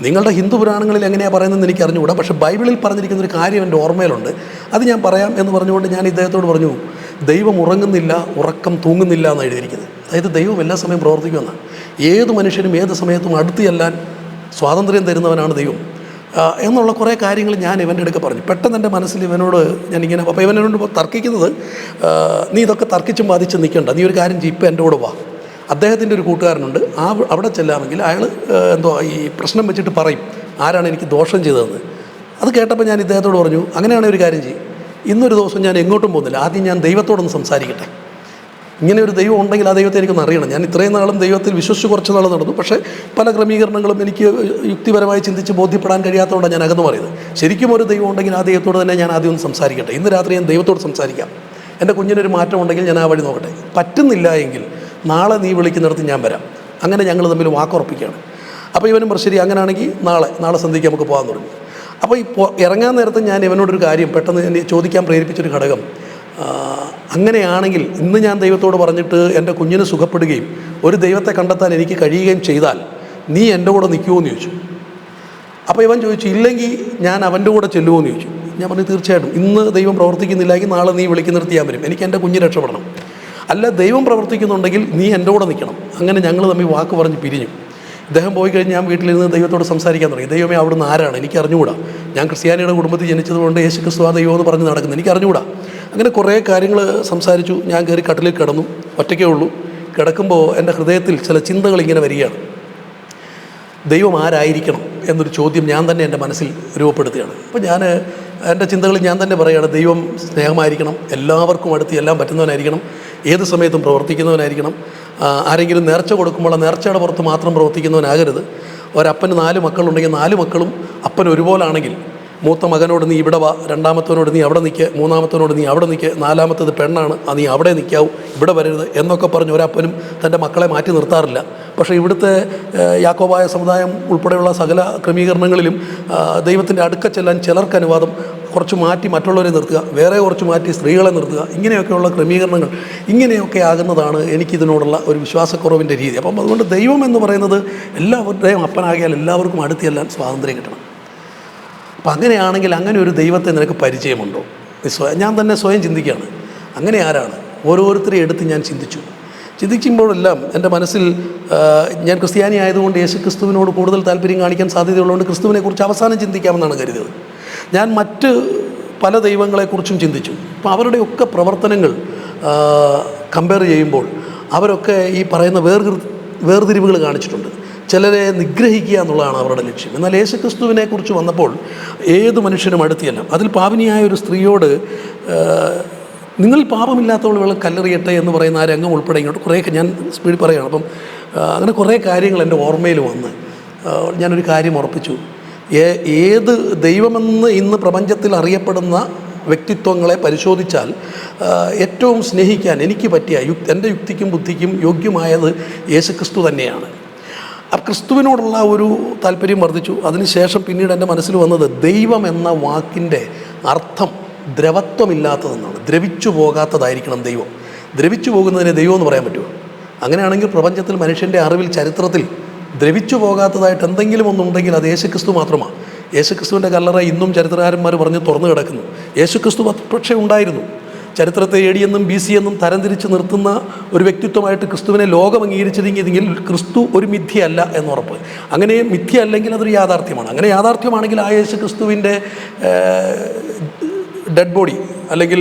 നിങ്ങളുടെ ഹിന്ദു പുരാണങ്ങളിൽ എങ്ങനെയാണ് പറയുന്നതെന്ന് എനിക്ക് അറിഞ്ഞുകൂടാ, പക്ഷേ ബൈബിളിൽ പറഞ്ഞിരിക്കുന്നൊരു കാര്യം എൻ്റെ ഓർമ്മയിലുണ്ട്, അത് ഞാൻ പറയാം എന്ന് പറഞ്ഞുകൊണ്ട് ഞാൻ ഇദ്ദേഹത്തോട് പറഞ്ഞു, ദൈവം ഉറങ്ങുന്നില്ല, ഉറക്കം തൂങ്ങുന്നില്ല എന്ന് എഴുതിയിരിക്കുന്നത്. അതായത് ദൈവം എല്ലാ സമയം പ്രവർത്തിക്കുമെന്നാണ്. ഏത് മനുഷ്യനും ഏത് സമയത്തും അടുത്ത് ചെല്ലാൻ സ്വാതന്ത്ര്യം തരുന്നവനാണ് ദൈവം എന്നുള്ള കുറേ കാര്യങ്ങൾ ഞാൻ ഇവൻ്റെ അടുക്ക പറഞ്ഞു. പെട്ടെന്ന് എൻ്റെ മനസ്സിൽ ഇവനോട് ഞാനിങ്ങനെ, അപ്പോൾ ഇവനോട് തർക്കിക്കുന്നത്, നീ ഇതൊക്കെ തർക്കിച്ചും ബാധിച്ച് നിൽക്കണ്ട, നീ ഒരു കാര്യം ചെയ്യും, ഇപ്പം എൻ്റെ കൂടെ വാ, അദ്ദേഹത്തിൻ്റെ ഒരു കൂട്ടുകാരനുണ്ട്, അവിടെ ചെല്ലാമെങ്കിൽ അയാൾ ഈ പ്രശ്നം വെച്ചിട്ട് പറയും ആരാണ് എനിക്ക് ദോഷം ചെയ്തതെന്ന്. അത് കേട്ടപ്പോൾ ഞാൻ ഇദ്ദേഹത്തോട് പറഞ്ഞു, അങ്ങനെയാണെങ്കിൽ ഒരു കാര്യം ചെയ്യും, ഇന്നൊരു ദിവസം ഞാൻ എങ്ങോട്ടും പോകുന്നില്ല, ആദ്യം ഞാൻ ദൈവത്തോടൊന്ന് സംസാരിക്കട്ടെ. ഇങ്ങനെ ഒരു ദൈവം ഉണ്ടെങ്കിൽ ആ ദൈവത്തെ എനിക്കൊന്ന് അറിയണം. ഞാൻ ഇത്രയും നാളും ദൈവത്തിൽ വിശ്വസിച്ച് കുറച്ച് നാൾ നടന്നു, പക്ഷേ പല ക്രമീകരണങ്ങളും എനിക്ക് യുക്തിപരമായി ചിന്തിച്ച് ബോധ്യപ്പെടാൻ കഴിയാത്തതുകൊണ്ടാണ് ഞാൻ അകന്നു പറയുന്നത്. ശരിക്കും ഒരു ദൈവം ഉണ്ടെങ്കിൽ ആ ദൈവത്തോട് തന്നെ ഞാൻ ആദ്യം ഒന്ന് സംസാരിക്കട്ടെ. ഇന്ന് രാത്രി ഞാൻ ദൈവത്തോട് സംസാരിക്കാം, എൻ്റെ കുഞ്ഞിനൊരു മാറ്റം ഉണ്ടെങ്കിൽ ഞാൻ ആ വഴി നോക്കട്ടെ, പറ്റുന്നില്ല എങ്കിൽ നാളെ നീ വിളിക്കുന്നിടത്ത് ഞാൻ വരാം. അങ്ങനെ ഞങ്ങൾ തമ്മിൽ വാക്കുറപ്പിക്കുകയാണ്. അപ്പോൾ ഇവനും ശരി, അങ്ങനെയാണെങ്കിൽ നാളെ സന്ധ്യയ്ക്ക് നമുക്ക് പോകാൻ തുടങ്ങി. അപ്പോൾ ഈ ഇറങ്ങാൻ നേരത്ത് ഞാൻ ഇവനോടൊരു കാര്യം പെട്ടെന്ന് എന്നെ ചോദിക്കാൻ പ്രേരിപ്പിച്ചൊരു ഘടകം, അങ്ങനെയാണെങ്കിൽ ഇന്ന് ഞാൻ ദൈവത്തോട് പറഞ്ഞിട്ട് എൻ്റെ കുഞ്ഞിന് സുഖപ്പെടുകയും ഒരു ദൈവത്തെ കണ്ടെത്താൻ എനിക്ക് കഴിയുകയും ചെയ്താൽ നീ എൻ്റെ കൂടെ നിൽക്കുമോ എന്ന് ചോദിച്ചു. അപ്പോൾ ഇവൻ ചോദിച്ചു, ഇല്ലെങ്കിൽ ഞാൻ അവൻ്റെ കൂടെ ചെല്ലുമോ എന്ന് ചോദിച്ചു. ഞാൻ പറഞ്ഞു, തീർച്ചയായിട്ടും ഇന്ന് ദൈവം പ്രവർത്തിക്കുന്നില്ലെങ്കിൽ നാളെ നീ വിളിക്കുന്നിടത്ത് ഞാൻ വരും, എനിക്ക് എൻ്റെ കുഞ്ഞ് രക്ഷപ്പെടണം. അല്ല, ദൈവം പ്രവർത്തിക്കുന്നുണ്ടെങ്കിൽ നീ എൻ്റെ കൂടെ നിൽക്കണം. അങ്ങനെ ഞങ്ങൾ തമ്മിൽ വാക്ക് പറഞ്ഞ് പിരിഞ്ഞു. ഇദ്ദേഹം പോയി കഴിഞ്ഞ് ഞാൻ വീട്ടിലിരുന്ന് ദൈവത്തോട് സംസാരിക്കാൻ തുടങ്ങി. ദൈവമേ, അവിടുന്ന് ആരാണ്? എനിക്ക് അറിഞ്ഞുകൂടാ. ഞാൻ ക്രിസ്ത്യാനിയുടെ കുടുംബത്തിൽ ജനിച്ചതുകൊണ്ട് യേശു ക്രിസ്തു ആ ദൈവം എന്ന് പറഞ്ഞ് നടക്കുന്നത് എനിക്ക് അറിഞ്ഞുകൂടാ. അങ്ങനെ കുറേ കാര്യങ്ങൾ സംസാരിച്ചു. ഞാൻ കയറി കട്ടിലിൽ കിടന്നു. ഒറ്റയ്ക്കേ ഉള്ളൂ. കിടക്കുമ്പോൾ എൻ്റെ ഹൃദയത്തിൽ ചില ചിന്തകൾ ഇങ്ങനെ വരികയാണ്. ദൈവം ആരായിരിക്കണം എന്നൊരു ചോദ്യം ഞാൻ തന്നെ എൻ്റെ മനസ്സിൽ രൂപപ്പെടുത്തുകയാണ്. അപ്പോൾ എൻ്റെ ചിന്തകളിൽ ഞാൻ തന്നെ പറയുകയാണ്, ദൈവം സ്നേഹമായിരിക്കണം, എല്ലാവർക്കും അടുത്ത് എല്ലാം പറ്റുന്നവനായിരിക്കണം, ഏത് സമയത്തും പ്രവർത്തിക്കുന്നവനായിരിക്കണം, ആരെങ്കിലും നേർച്ച കൊടുക്കുമ്പോൾ ആ നേർച്ചയുടെ പുറത്ത് മാത്രം പ്രവർത്തിക്കുന്നവനാകരുത്. ഒരപ്പന് 4 മക്കളുണ്ടെങ്കിൽ 4 മക്കളും അപ്പൻ ഒരുപോലാണെങ്കിൽ മൂത്ത മകനോട് നീ ഇവിടെ വാ, രണ്ടാമത്തവനോട് നീ അവിടെ നിൽക്കുക, മൂന്നാമത്തവനോട് നീ അവിടെ നിൽക്കുക, നാലാമത്തത് പെണ്ണാണ്, നീ അവിടെ നിൽക്കാവൂ, ഇവിടെ വരരുത് എന്നൊക്കെ പറഞ്ഞ് ഒരപ്പനും തൻ്റെ മക്കളെ മാറ്റി നിർത്താറില്ല. പക്ഷേ ഇവിടുത്തെ യാക്കോബായ സമുദായം ഉൾപ്പെടെയുള്ള സകല ക്രമീകരണങ്ങളിലും ദൈവത്തിൻ്റെ അടുക്ക ചെല്ലാൻ ചിലർക്ക് അനുവാദം, കുറച്ച് മാറ്റി മറ്റുള്ളവരെ നിർത്തുക, വേറെ കുറച്ച് മാറ്റി സ്ത്രീകളെ നിർത്തുക, ഇങ്ങനെയൊക്കെയുള്ള ക്രമീകരണങ്ങൾ, ഇങ്ങനെയൊക്കെ ആകുന്നതാണ് എനിക്കിതിനോടുള്ള ഒരു വിശ്വാസക്കുറവിൻ്റെ രീതി. അപ്പം അതുകൊണ്ട് ദൈവം എന്ന് പറയുന്നത് എല്ലാവരുടെയും അപ്പനാകിയാൽ എല്ലാവർക്കും അടുത്ത് ചെല്ലാൻ സ്വാതന്ത്ര്യം കിട്ടണം. അപ്പം അങ്ങനെയാണെങ്കിൽ അങ്ങനെ ഒരു ദൈവത്തെ നിനക്ക് പരിചയമുണ്ടോ? ഞാൻ തന്നെ സ്വയം ചിന്തിക്കുകയാണ്, അങ്ങനെ ആരാണ്? ഓരോരുത്തരെയും എടുത്ത് ഞാൻ ചിന്തിക്കുമ്പോഴെല്ലാം എൻ്റെ മനസ്സിൽ ഞാൻ ക്രിസ്ത്യാനി ആയതുകൊണ്ട് യേശു ക്രിസ്തുവിനോട് കൂടുതൽ താല്പര്യം കാണിക്കാൻ സാധ്യതയുള്ളതുകൊണ്ട് ക്രിസ്തുവിനെക്കുറിച്ച് അവസാനം ചിന്തിക്കാമെന്നാണ് കരുതിയത്. ഞാൻ മറ്റ് പല ദൈവങ്ങളെക്കുറിച്ചും ചിന്തിച്ചു. അപ്പോൾ അവരുടെയൊക്കെ പ്രവർത്തനങ്ങൾ കമ്പയർ ചെയ്യുമ്പോൾ അവരൊക്കെ ഈ പറയുന്ന വേർതിരിവുകൾ കാണിച്ചിട്ടുണ്ട്. ചിലരെ നിഗ്രഹിക്കുക എന്നുള്ളതാണ് അവരുടെ ലക്ഷ്യം. എന്നാൽ യേശു ക്രിസ്തുവിനെക്കുറിച്ച് വന്നപ്പോൾ ഏത് മനുഷ്യനും അടുത്തിയല്ല. അതിൽ പാപിനിയായ ഒരു സ്ത്രീയോട് നിങ്ങൾ പാപമില്ലാത്തവൾ കല്ലെറിയട്ടെ എന്ന് പറയുന്ന ആ രംഗം ഉൾപ്പെടെ ഇങ്ങോട്ട് കുറേയൊക്കെ ഞാൻ സ്പീഡിൽ പറയുകയാണ്. അപ്പം അങ്ങനെ കുറേ കാര്യങ്ങൾ എൻ്റെ ഓർമ്മയിൽ വന്ന് ഞാനൊരു കാര്യം ഉറപ്പിച്ചു. ഏത് ദൈവമെന്ന് ഇന്ന് പ്രപഞ്ചത്തിൽ അറിയപ്പെടുന്ന വ്യക്തിത്വങ്ങളെ പരിശോധിച്ചാൽ ഏറ്റവും സ്നേഹിക്കാൻ എനിക്ക് പറ്റിയ എൻ്റെ യുക്തിക്കും ബുദ്ധിക്കും യോഗ്യമായത് യേശുക്രിസ്തു തന്നെയാണ്. ആ ക്രിസ്തുവിനോടുള്ള ഒരു താല്പര്യം വർദ്ധിച്ചു. അതിനുശേഷം പിന്നീട് എൻ്റെ മനസ്സിൽ വന്നത് ദൈവം എന്ന വാക്കിൻ്റെ അർത്ഥം ദ്രവത്വമില്ലാത്തതെന്നാണ്. ദ്രവിച്ചു പോകാത്തതായിരിക്കണം ദൈവം. ദ്രവിച്ചു പോകുന്നതിനെ ദൈവം എന്ന് പറയാൻ പറ്റുമോ? അങ്ങനെയാണെങ്കിൽ പ്രപഞ്ചത്തിൽ മനുഷ്യൻ്റെ അറിവിൽ ചരിത്രത്തിൽ ദ്രവിച്ചു പോകാത്തതായിട്ട് എന്തെങ്കിലും ഒന്നുണ്ടെങ്കിൽ അത് യേശുക്രിസ്തു മാത്രമാണ്. യേശുക്രിസ്തുവിൻ്റെ കല്ലറ ഇന്നും ചരിത്രകാരന്മാർ പറഞ്ഞ് തുറന്നു കിടക്കുന്നു. യേശുക്രിസ്തു പക്ഷേ ഉണ്ടായിരുന്നു. ചരിത്രത്തെ AD എന്നും BC എന്നും തരംതിരിച്ച് നിർത്തുന്ന ഒരു വ്യക്തിത്വമായിട്ട് ക്രിസ്തുവിനെ ലോകം അംഗീകരിച്ചിരുന്നെങ്കിൽ ക്രിസ്തു ഒരു മിഥ്യയല്ല എന്നുറപ്പ്. അങ്ങനെ മിഥ്യ അല്ലെങ്കിൽ അതൊരു യാഥാർത്ഥ്യമാണ്. അങ്ങനെ യാഥാർത്ഥ്യമാണെങ്കിൽ ആ യേശു ക്രിസ്തുവിൻ്റെ ഡെഡ് ബോഡി അല്ലെങ്കിൽ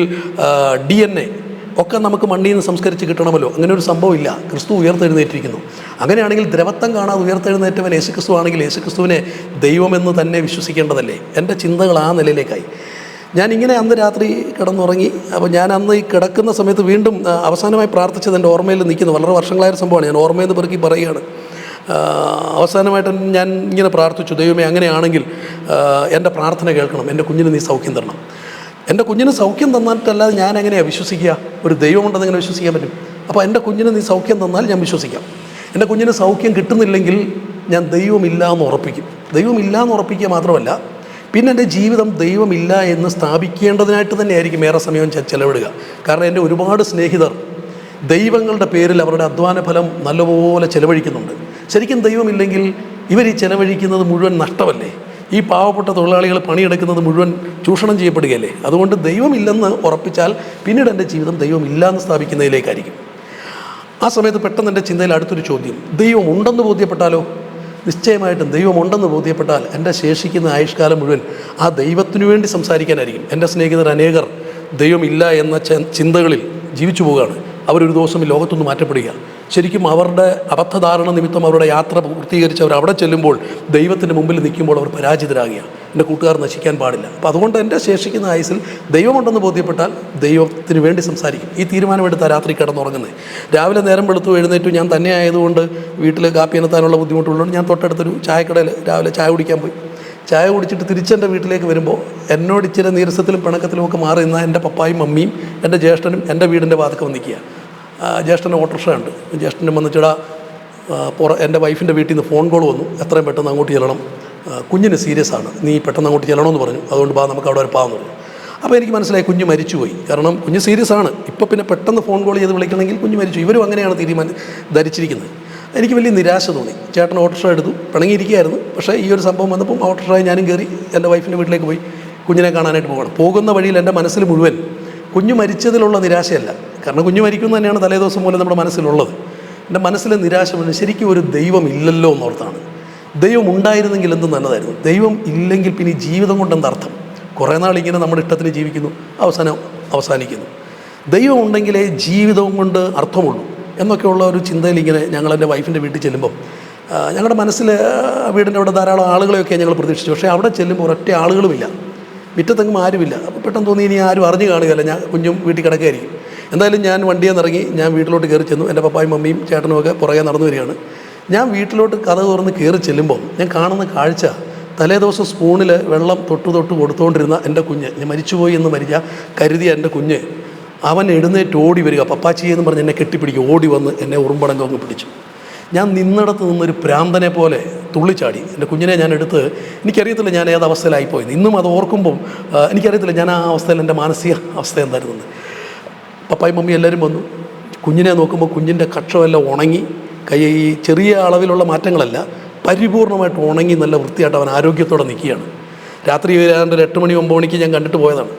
DNA ഒക്കെ നമുക്ക് മണ്ണിൽ നിന്ന് സംസ്കരിച്ച് കിട്ടണമല്ലോ. അങ്ങനെ ഒരു സംഭവമില്ല. ക്രിസ്തു ഉയർത്തെഴുന്നേറ്റിരിക്കുന്നു. അങ്ങനെയാണെങ്കിൽ ദ്രവത്വം കാണാതെ ഉയർത്തെഴുന്നേറ്റവൻ യേശുക്രിസ്തു ആണെങ്കിൽ യേശുക്രിസ്തുവിനെ ദൈവമെന്ന് തന്നെ വിശ്വസിക്കേണ്ടതല്ലേ? എൻ്റെ ചിന്തകൾ ആ നിലയിലേക്കായി. ഞാനിങ്ങനെ അന്ന് രാത്രി കിടന്നുറങ്ങി. അപ്പോൾ ഞാൻ അന്ന് ഈ കിടക്കുന്ന സമയത്ത് വീണ്ടും അവസാനമായി പ്രാർത്ഥിച്ചത് എൻ്റെ ഓർമ്മയിൽ നിൽക്കുന്നു. വളരെ വർഷങ്ങളായൊരു സംഭവമാണ്. ഞാൻ ഓർമ്മയിൽ നിന്ന് പെറുക്കി പറയുകയാണ്. അവസാനമായിട്ട് ഞാൻ ഇങ്ങനെ പ്രാർത്ഥിച്ചു, ദൈവമേ അങ്ങനെയാണെങ്കിൽ എൻ്റെ പ്രാർത്ഥന കേൾക്കണം, എൻ്റെ കുഞ്ഞിന് നീ സൗഖ്യം തരണം. എൻ്റെ കുഞ്ഞിന് സൗഖ്യം തന്നിട്ടല്ലാതെ ഞാൻ എങ്ങനെയാണ് വിശ്വസിക്കുക? ഒരു ദൈവമുണ്ടെന്ന് എങ്ങനെ വിശ്വസിക്കാൻ പറ്റും? അപ്പോൾ എൻ്റെ കുഞ്ഞിന് നീ സൗഖ്യം തന്നാൽ ഞാൻ വിശ്വസിക്കാം. എൻ്റെ കുഞ്ഞിന് സൗഖ്യം കിട്ടുന്നില്ലെങ്കിൽ ഞാൻ ദൈവമില്ല എന്ന് ഉറപ്പിക്കും. ദൈവമില്ല എന്ന് ഉറപ്പിക്കുക മാത്രമല്ല, പിന്നെ എൻ്റെ ജീവിതം ദൈവമില്ല എന്ന് സ്ഥാപിക്കേണ്ടതിനായിട്ട് തന്നെയായിരിക്കും ഏറെ സമയം ചെലവിടുക. കാരണം എൻ്റെ ഒരുപാട് സ്നേഹിതർ ദൈവങ്ങളുടെ പേരിൽ അവരുടെ അധ്വാന ഫലം നല്ലപോലെ ചെലവഴിക്കുന്നുണ്ട്. ശരിക്കും ദൈവമില്ലെങ്കിൽ ഇവർ ഈ ചെലവഴിക്കുന്നത് മുഴുവൻ നഷ്ടമല്ലേ? ഈ പാവപ്പെട്ട തൊഴിലാളികൾ പണിയെടുക്കുന്നത് മുഴുവൻ ചൂഷണം ചെയ്യപ്പെടുകയല്ലേ? അതുകൊണ്ട് ദൈവമില്ലെന്ന് ഉറപ്പിച്ചാൽ പിന്നീട് എൻ്റെ ജീവിതം ദൈവമില്ല എന്ന് സ്ഥാപിക്കുന്നതിലേക്കായിരിക്കും. ആ സമയത്ത് പെട്ടെന്ന് എൻ്റെ ചിന്തയിൽ അടുത്തൊരു ചോദ്യം, ദൈവം ഉണ്ടെന്ന് ബോധ്യപ്പെട്ടാലോ? നിശ്ചയമായിട്ടും ദൈവമുണ്ടെന്ന് ബോധ്യപ്പെട്ടാൽ എൻ്റെ ശേഷിക്കുന്ന ആയുഷ്കാലം മുഴുവൻ ആ ദൈവത്തിനു വേണ്ടി സംസാരിക്കാനായിരിക്കും. എൻ്റെ സ്നേഹിതർ അനേകർ ദൈവമില്ല എന്ന ചിന്തകളിൽ ജീവിച്ചു പോവുകയാണ്. അവരൊരു ദിവസം ഈ ലോകത്തൊന്ന് മാറ്റപ്പെടുക. ശരിക്കും അവരുടെ അബദ്ധധാരണ നിമിത്തം അവരുടെ യാത്ര പൂർത്തീകരിച്ച് അവർ അവിടെ ചെല്ലുമ്പോൾ ദൈവത്തിൻ്റെ മുമ്പിൽ നിൽക്കുമ്പോൾ അവർ പരാജിതരാകുക. എൻ്റെ കൂട്ടുകാർ നശിക്കാൻ പാടില്ല. അപ്പോൾ അതുകൊണ്ട് എൻ്റെ ശേഷിക്കുന്ന ആയുസിൽ ദൈവമുണ്ടെന്ന് ബോധ്യപ്പെട്ടാൽ ദൈവത്തിന് വേണ്ടി സംസാരിക്കും. ഈ തീരുമാനമെടുത്താൽ രാത്രി കിടന്നുറങ്ങുന്നത്. രാവിലെ നേരം വെളുത്തു എഴുന്നേറ്റു. ഞാൻ തന്നെ ആയതുകൊണ്ട് വീട്ടിൽ കാപ്പി എത്താനുള്ള ബുദ്ധിമുട്ടുള്ളതുകൊണ്ട് ഞാൻ തൊട്ടടുത്തൊരു ചായക്കടയിൽ രാവിലെ ചായ കുടിക്കാൻ പോയി. ചായ കുടിച്ചിട്ട് തിരിച്ചെൻ്റെ വീട്ടിലേക്ക് വരുമ്പോൾ എന്നോട് ഇച്ചിരി നീരസത്തിലും പിണക്കത്തിലും ഒക്കെ മാറി നിന്നാൽ എൻ്റെ പപ്പായും മമ്മിയും എൻ്റെ ജ്യേഷ്ഠനും എൻ്റെ വീടിൻ്റെ വാതിൽക്കൽ വന്നിരിക്കുക. ജ്യേഷ്ഠൻ്റെ ഓട്ടോറിക്ഷ ഉണ്ട്. ജ്യേഷ്ഠനും വന്നിച്ചിടാ എൻ്റെ വൈഫിൻ്റെ വീട്ടിൽ നിന്ന് ഫോൺ കോൾ വന്നു, എത്രയും പെട്ടെന്ന് അങ്ങോട്ട് ചെല്ലണം, കുഞ്ഞിന് സീരിയസ് ആണ്, നീ പെട്ടെന്ന് അങ്ങോട്ട് ചെല്ലണമെന്ന് പറഞ്ഞു. അതുകൊണ്ട് നമുക്ക് അവിടെ വരെ പാവെന്ന് പറഞ്ഞു. അപ്പോൾ എനിക്ക് മനസ്സിലായി കുഞ്ഞ് മരിച്ചുപോയി. കാരണം കുഞ്ഞ് സീരിയസ് ആണ്. ഇപ്പോൾ പിന്നെ പെട്ടെന്ന് ഫോൺ കോൾ ചെയ്ത് വിളിക്കണമെങ്കിൽ കുഞ്ഞ് മരിച്ചു. ഇവരും അങ്ങനെയാണ് ധരിച്ചിരിക്കുന്നത്. എനിക്ക് വലിയ നിരാശ തോന്നി. ചേട്ടൻ ഓട്ടോറിക്ഷ എടുത്തു, പിണങ്ങിയിരിക്കുകയായിരുന്നു. പക്ഷേ ഈ ഒരു സംഭവം വന്നപ്പം ഓട്ടോറിക്ഷയിൽ ഞാനും കയറി എൻ്റെ വൈഫിൻ്റെ വീട്ടിലേക്ക് പോയി കുഞ്ഞിനെ കാണാനായിട്ട് പോകണം. പോകുന്ന വഴിയിൽ എൻ്റെ മനസ്സിൽ മുഴുവൻ കുഞ്ഞ് മരിച്ചതിലുള്ള നിരാശയല്ല, കാരണം കുഞ്ഞ് മരിക്കുന്നു തന്നെയാണ് തലേ ദിവസം പോലെ നമ്മുടെ മനസ്സിലുള്ളത്. എൻ്റെ മനസ്സിലെ നിരാശ മുഴുവൻ ശരിക്കും ഒരു ദൈവം ഇല്ലല്ലോ എന്നോർത്താണ്. ദൈവം ഉണ്ടായിരുന്നെങ്കിൽ എന്ത് നല്ലതായിരുന്നു. ദൈവം ഇല്ലെങ്കിൽ പിന്നെ ഈ ജീവിതം കൊണ്ട് എന്തർത്ഥം? കുറേ നാളിങ്ങനെ നമ്മുടെ ഇഷ്ടത്തിന് ജീവിക്കുന്നു, അവസാനിക്കുന്നു. ദൈവം ഉണ്ടെങ്കിലേ ജീവിതവും കൊണ്ട് അർത്ഥമുള്ളൂ എന്നൊക്കെയുള്ള ഒരു ചിന്തയിൽ ഇങ്ങനെ ഞങ്ങൾ എൻ്റെ വൈഫിൻ്റെ വീട്ടിൽ ചെല്ലുമ്പം ഞങ്ങളുടെ മനസ്സിൽ വീടിൻ്റെ അവിടെ ധാരാളം ആളുകളെയൊക്കെ ഞങ്ങൾ പ്രതീക്ഷിച്ചു. പക്ഷേ അവിടെ ചെല്ലുമ്പോൾ ഒരൊറ്റ ആളുകളുമില്ല, മുറ്റത്തെങ്ങും ആരുമില്ല. അപ്പോൾ പെട്ടെന്ന് തോന്നി ഇനി ആരും അറിഞ്ഞു കാണുകയല്ല, ഞാൻ കുഞ്ഞും വീട്ടിൽ കിടക്കുകയായിരിക്കും. എന്തായാലും ഞാൻ വണ്ടിയിൽ നിന്നിറങ്ങി ഞാൻ വീട്ടിലോട്ട് കയറി ചെന്നു. എൻ്റെ പപ്പായും മമ്മിയും ചേട്ടനും ഒക്കെ പുറകെ നടന്നു വരികയാണ്. ഞാൻ വീട്ടിലോട്ട് കഥ തുറന്ന് കയറി ചെല്ലുമ്പോൾ ഞാൻ കാണുന്ന കാഴ്ച, തലേ ദിവസം സ്പൂണിൽ വെള്ളം തൊട്ട് കൊടുത്തുകൊണ്ടിരുന്ന എൻ്റെ കുഞ്ഞ്, ഞാൻ മരിച്ചുപോയി എന്ന് കരുതിയ എൻ്റെ കുഞ്ഞ്, അവൻ എഴുന്നേറ്റ് ഓടി വരിക, പപ്പാച്ചി എന്ന് പറഞ്ഞ് എന്നെ കെട്ടിപ്പിടിക്കും. ഓടി വന്ന് എന്നെ ഉറുമ്പടങ്കം അങ്ങ് പിടിച്ചു. ഞാൻ നിന്നിടത്ത് നിന്നൊരു ഭ്രാന്തനെ പോലെ തുള്ളിച്ചാടി. എൻ്റെ കുഞ്ഞിനെ ഞാൻ എടുത്ത്, എനിക്കറിയത്തില്ല ഞാൻ ഏത് അവസ്ഥയിലായിപ്പോയെന്ന്. ഇന്നും അത് ഓർക്കുമ്പം എനിക്കറിയത്തില്ല ഞാൻ ആ അവസ്ഥയിൽ എൻ്റെ മാനസിക അവസ്ഥ എന്തായിരുന്നത്. പപ്പായും മമ്മി എല്ലാവരും വന്നു. കുഞ്ഞിനെ നോക്കുമ്പോൾ കുഞ്ഞിൻ്റെ കക്ഷമെല്ലാം ഉണങ്ങി, ഈ ചെറിയ അളവിലുള്ള മാറ്റങ്ങളല്ല, പരിപൂർണമായിട്ട് ഉണങ്ങി നല്ല വൃത്തിയായിട്ട് അവൻ ആരോഗ്യത്തോടെ നിൽക്കുകയാണ്. രാത്രി ഏതാണ്ട് ഒരു 8 മണി 9 മണിക്ക് ഞാൻ കണ്ടിട്ട് പോയതാണ്.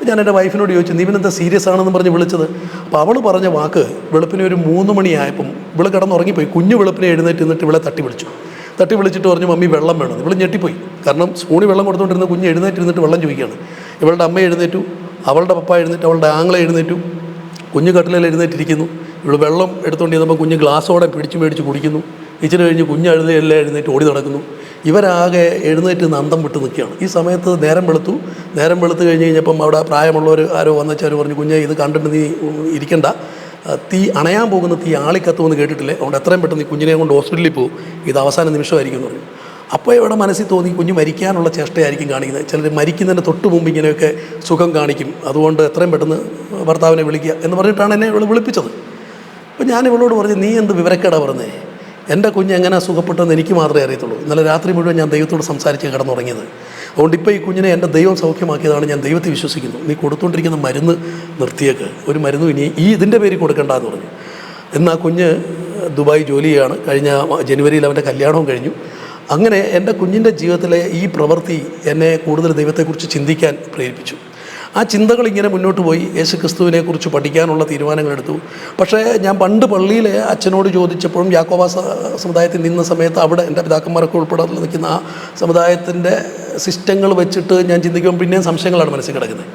ഞാൻ എൻ്റെ വൈഫിനോട് ചോദിച്ചു, നീ ഇവനെന്താ സീരിയസ് ആണെന്ന് പറഞ്ഞ് വിളിച്ചത്? അപ്പോൾ അവൾ പറഞ്ഞ വാക്ക്, വെളുപ്പിനെ ഒരു 3 മണിയായപ്പം ഇവള് കിടന്നുറങ്ങിപ്പോയി. കുഞ്ഞ് വെളുപ്പിനെ എഴുന്നേറ്റ് നിന്നിട്ട് ഇവളെ തട്ടി വിളിച്ചിട്ട് പറഞ്ഞു, മമ്മി വെള്ളം വേണം. ഇവൾ ഞെട്ടിപ്പോയി, കാരണം സ്പൂണിൽ വെള്ളം കൊടുത്തുകൊണ്ടിരുന്ന കുഞ്ഞ് എഴുന്നേറ്റ് വെള്ളം ചോദിക്കുകയാണ്. ഇവളുടെ അമ്മ എഴുന്നേറ്റു, അവളുടെ പപ്പ എഴുന്നേറ്റു, അവളുടെ ആങ്ങളെ എഴുന്നേറ്റു, കുഞ്ഞ് കട്ടിലിൽ എഴുന്നേറ്റിരിക്കുന്നു. ഇവൾ വെള്ളം എടുത്തുകൊണ്ട് ചെന്നപ്പോൾ കുഞ്ഞ് ഗ്ലാസ്സോടെ മേടിച്ച് കുടിക്കുന്നു. ഇച്ചിരി കഴിഞ്ഞ് കുഞ്ഞ് എല്ലാം എഴുന്നേറ്റ് ഓടി നടക്കുന്നു. ഇവരാകെ എഴുന്നേറ്റ് നന്തം വിട്ട് നിൽക്കുകയാണ്. ഈ സമയത്ത് നേരം വെളുത്ത് കഴിഞ്ഞപ്പം അവിടെ പ്രായമുള്ളവർ ആരോ വന്നുവെച്ചാൽ പറഞ്ഞു, കുഞ്ഞെ ഇത് കണ്ടിട്ട് നീ ഇരിക്കണ്ട, തീ അണയാൻ പോകുന്ന തീ ആളിക്കത്തുമെന്ന് കേട്ടിട്ടില്ലേ, അതുകൊണ്ട് എത്രയും പെട്ടെന്ന് ഈ കുഞ്ഞിനെ കൊണ്ട് ഹോസ്പിറ്റലിൽ പോകും, ഇത് അവസാന നിമിഷമായിരിക്കും എന്ന് പറഞ്ഞു. അപ്പോൾ ഇവിടെ മനസ്സിൽ തോന്നി കുഞ്ഞ് മരിക്കാനുള്ള ചേഷ്ടയായിരിക്കും കാണിക്കുന്നത്. ചിലർ മരിക്കുന്നതിന് തൊട്ട് മുമ്പ് ഇങ്ങനെയൊക്കെ സുഖം കാണിക്കും, അതുകൊണ്ട് എത്രയും പെട്ടെന്ന് ഭർത്താവിനെ വിളിക്കുക എന്ന് പറഞ്ഞിട്ടാണ് എന്നെ ഇവൾ വിളിപ്പിച്ചത്. അപ്പോൾ ഞാൻ ഇവളോട് പറഞ്ഞു, നീ എന്ത് വിവരക്കേടാ പറഞ്ഞേ, എൻ്റെ കുഞ്ഞ് എങ്ങനെ സുഖപ്പെട്ടെന്ന് എനിക്ക് മാത്രമേ അറിയത്തുള്ളൂ. ഇന്നലെ രാത്രി മുഴുവൻ ഞാൻ ദൈവത്തോട് സംസാരിച്ച് കിടന്നുറങ്ങിയത്. അതുകൊണ്ട് ഇപ്പോൾ ഈ കുഞ്ഞിനെ എൻ്റെ ദൈവം സൗഖ്യമാക്കിയതാണ്, ഞാൻ ദൈവത്തെ വിശ്വസിക്കുന്നു. നീ കൊടുത്തുകൊണ്ടിരിക്കുന്ന മരുന്ന് നിർത്തിയേക്ക്, ഒരു മരുന്നും ഇനി ഇതിൻ്റെ പേരിൽ കൊടുക്കണ്ടെന്ന് പറഞ്ഞു. എന്നാൽ കുഞ്ഞ് ദുബായ് ജോലി ചെയ്യുകയാണ്. കഴിഞ്ഞ ജനുവരിയിൽ അവൻ്റെ കല്യാണവും കഴിഞ്ഞു. അങ്ങനെ എൻ്റെ കുഞ്ഞിൻ്റെ ജീവിതത്തിലെ ഈ പ്രവൃത്തി എന്നെ കൂടുതൽ ദൈവത്തെക്കുറിച്ച് ചിന്തിക്കാൻ പ്രേരിപ്പിച്ചു. ആ ചിന്തകൾ ഇങ്ങനെ മുന്നോട്ട് പോയി. യേശുക്രിസ്തുവിനെക്കുറിച്ച് പഠിക്കാനുള്ള തീരുമാനങ്ങളെടുത്തു. പക്ഷേ ഞാൻ പണ്ട് പള്ളിയിൽ അച്ഛനോട് ചോദിച്ചപ്പോഴും യാക്കോബ സമുദായത്തിൽ നിന്ന സമയത്ത് അവിടെ എൻ്റെ പിതാക്കന്മാരൊക്കെ ഉൾപ്പെടെ നിൽക്കുന്ന ആ സമുദായത്തിൻ്റെ സിസ്റ്റങ്ങൾ വെച്ചിട്ട് ഞാൻ ചിന്തിക്കുമ്പോൾ പിന്നെയും സംശയങ്ങളാണ് മനസ്സിൽ കിടക്കുന്നത്.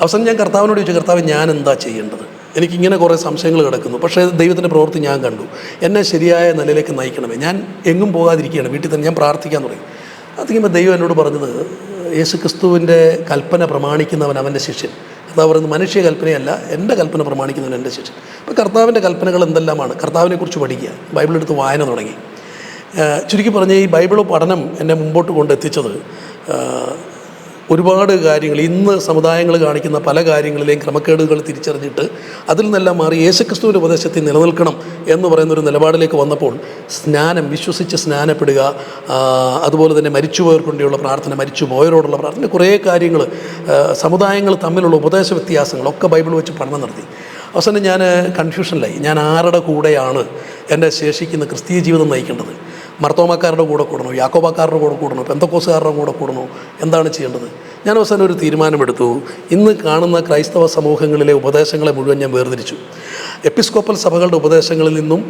അവസാനം ഞാൻ കർത്താവിനോട് ചോദിച്ചു, കർത്താവ് ഞാൻ എന്താ ചെയ്യേണ്ടത്? എനിക്കിങ്ങനെ കുറേ സംശയങ്ങൾ കിടക്കുന്നു, പക്ഷേ ദൈവത്തിൻ്റെ പ്രവൃത്തി ഞാൻ കണ്ടു, എന്നെ ശരിയായ നിലയിലേക്ക് നയിക്കണമേ. ഞാൻ എങ്ങും പോകാതിരിക്കുകയാണ്, വീട്ടിൽ തന്നെ ഞാൻ പ്രാർത്ഥിക്കാൻ തുടങ്ങി. പ്രാർത്ഥിക്കുമ്പോൾ ദൈവം എന്നോട് പറഞ്ഞത്, യേശുക്രിസ്തുവിൻ്റെ കൽപ്പന പ്രമാണിക്കുന്നവൻ അവൻ്റെ ശിഷ്യൻ. കർത്താവ് പറയുന്നത് മനുഷ്യ കൽപ്പനയല്ല, എൻ്റെ കൽപ്പന പ്രമാണിക്കുന്നവൻ എൻ്റെ ശിഷ്യൻ. അപ്പോൾ കർത്താവിൻ്റെ കൽപ്പനകൾ എന്തെല്ലാമാണ്? കർത്താവിനെക്കുറിച്ച് പഠിക്കുക, ബൈബിളെടുത്ത് വായന തുടങ്ങി. ചുരുക്കി പറഞ്ഞ് ഈ ബൈബിൾ പഠനം എന്നെ മുമ്പോട്ട് കൊണ്ടെത്തിച്ചത് ഒരുപാട് കാര്യങ്ങൾ, ഇന്ന് സമുദായങ്ങൾ കാണിക്കുന്ന പല കാര്യങ്ങളിലെയും ക്രമക്കേടുകൾ തിരിച്ചറിഞ്ഞിട്ട് അതിൽ നിന്നെല്ലാം മാറി യേശുക്രിസ്തുവിൻ്റെ ഉപദേശത്തിൽ നിലനിൽക്കണം എന്ന് പറയുന്നൊരു നിലപാടിലേക്ക് വന്നപ്പോൾ വിശ്വസിച്ച് സ്നാനപ്പെടുക, അതുപോലെ തന്നെ മരിച്ചുപോയവർക്ക് വേണ്ടിയുള്ള പ്രാർത്ഥന, മരിച്ചുപോയവരോടുള്ള പ്രാർത്ഥന, കുറേ കാര്യങ്ങൾ, സമുദായങ്ങൾ തമ്മിലുള്ള ഉപദേശ വ്യത്യാസങ്ങളൊക്കെ ബൈബിൾ വെച്ച് പഠനം നടത്തി. അവസാനം ഞാൻ കൺഫ്യൂഷനിലായി. ഞാൻ ആരുടെ കൂടെയാണ് എൻ്റെ ശേഷിക്കുന്ന ക്രിസ്തീയ ജീവിതം നയിക്കേണ്ടത്? മർത്തോമാക്കാരുടെ കൂടെ കൂടണോ, യാക്കോബാക്കാരുടെ കൂടെ കൂടണോ, പെന്തക്കോസുകാരുടെ കൂടെ കൂടണോ, എന്താണ് ചെയ്യേണ്ടത്? ഞാൻ അവസാനം ഒരു തീരുമാനമെടുത്തു. ഇന്ന് കാണുന്ന ക്രൈസ്തവ സമൂഹങ്ങളിലെ ഉപദേശങ്ങളെ മുഴുവൻ ഞാൻ വേർതിരിച്ചു. എപ്പിസ്കോപ്പൽ സഭകളുടെ ഉപദേശങ്ങളിൽ നിന്നും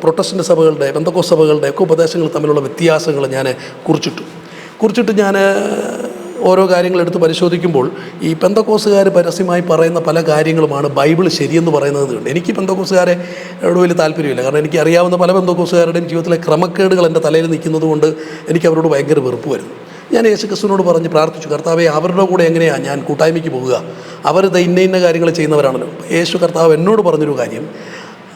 പ്രൊട്ടസ്റ്റന്റ് സഭകളുടെ, പെന്തക്കോസ് സഭകളുടെ ഒക്കെ ഉപദേശങ്ങൾ തമ്മിലുള്ള വ്യത്യാസങ്ങൾ ഞാൻ കുറിച്ചിട്ട് ഞാൻ ഓരോ കാര്യങ്ങളെടുത്ത് പരിശോധിക്കുമ്പോൾ ഈ പെന്തക്കോസുകാർ പരസ്യമായി പറയുന്ന പല കാര്യങ്ങളുമാണ് ബൈബിൾ ശരിയെന്ന് പറയുന്നത് കൊണ്ട് എനിക്ക് പെന്തക്കോസുകാരോട് വലിയ താല്പര്യമില്ല. കാരണം എനിക്ക് അറിയാവുന്ന പല പെന്തക്കോസുകാരുടെയും ജീവിതത്തിലെ ക്രമക്കേടുകൾ എൻ്റെ തലയിൽ നിൽക്കുന്നത് കൊണ്ട് എനിക്ക് അവരോട് ഭയങ്കര വെറുപ്പ് വരുന്നു. ഞാൻ യേശുക്രിസ്തുവിനോട് പറഞ്ഞ് പ്രാർത്ഥിച്ചു, കർത്താവെ അവരുടെ കൂടെ എങ്ങനെയാണ് ഞാൻ കൂട്ടായ്മയ്ക്ക് പോകുക? അവർ ഇന്ന കാര്യങ്ങൾ ചെയ്യുന്നവരാണല്ലോ. കർത്താവ് എന്നോട് പറഞ്ഞൊരു കാര്യം,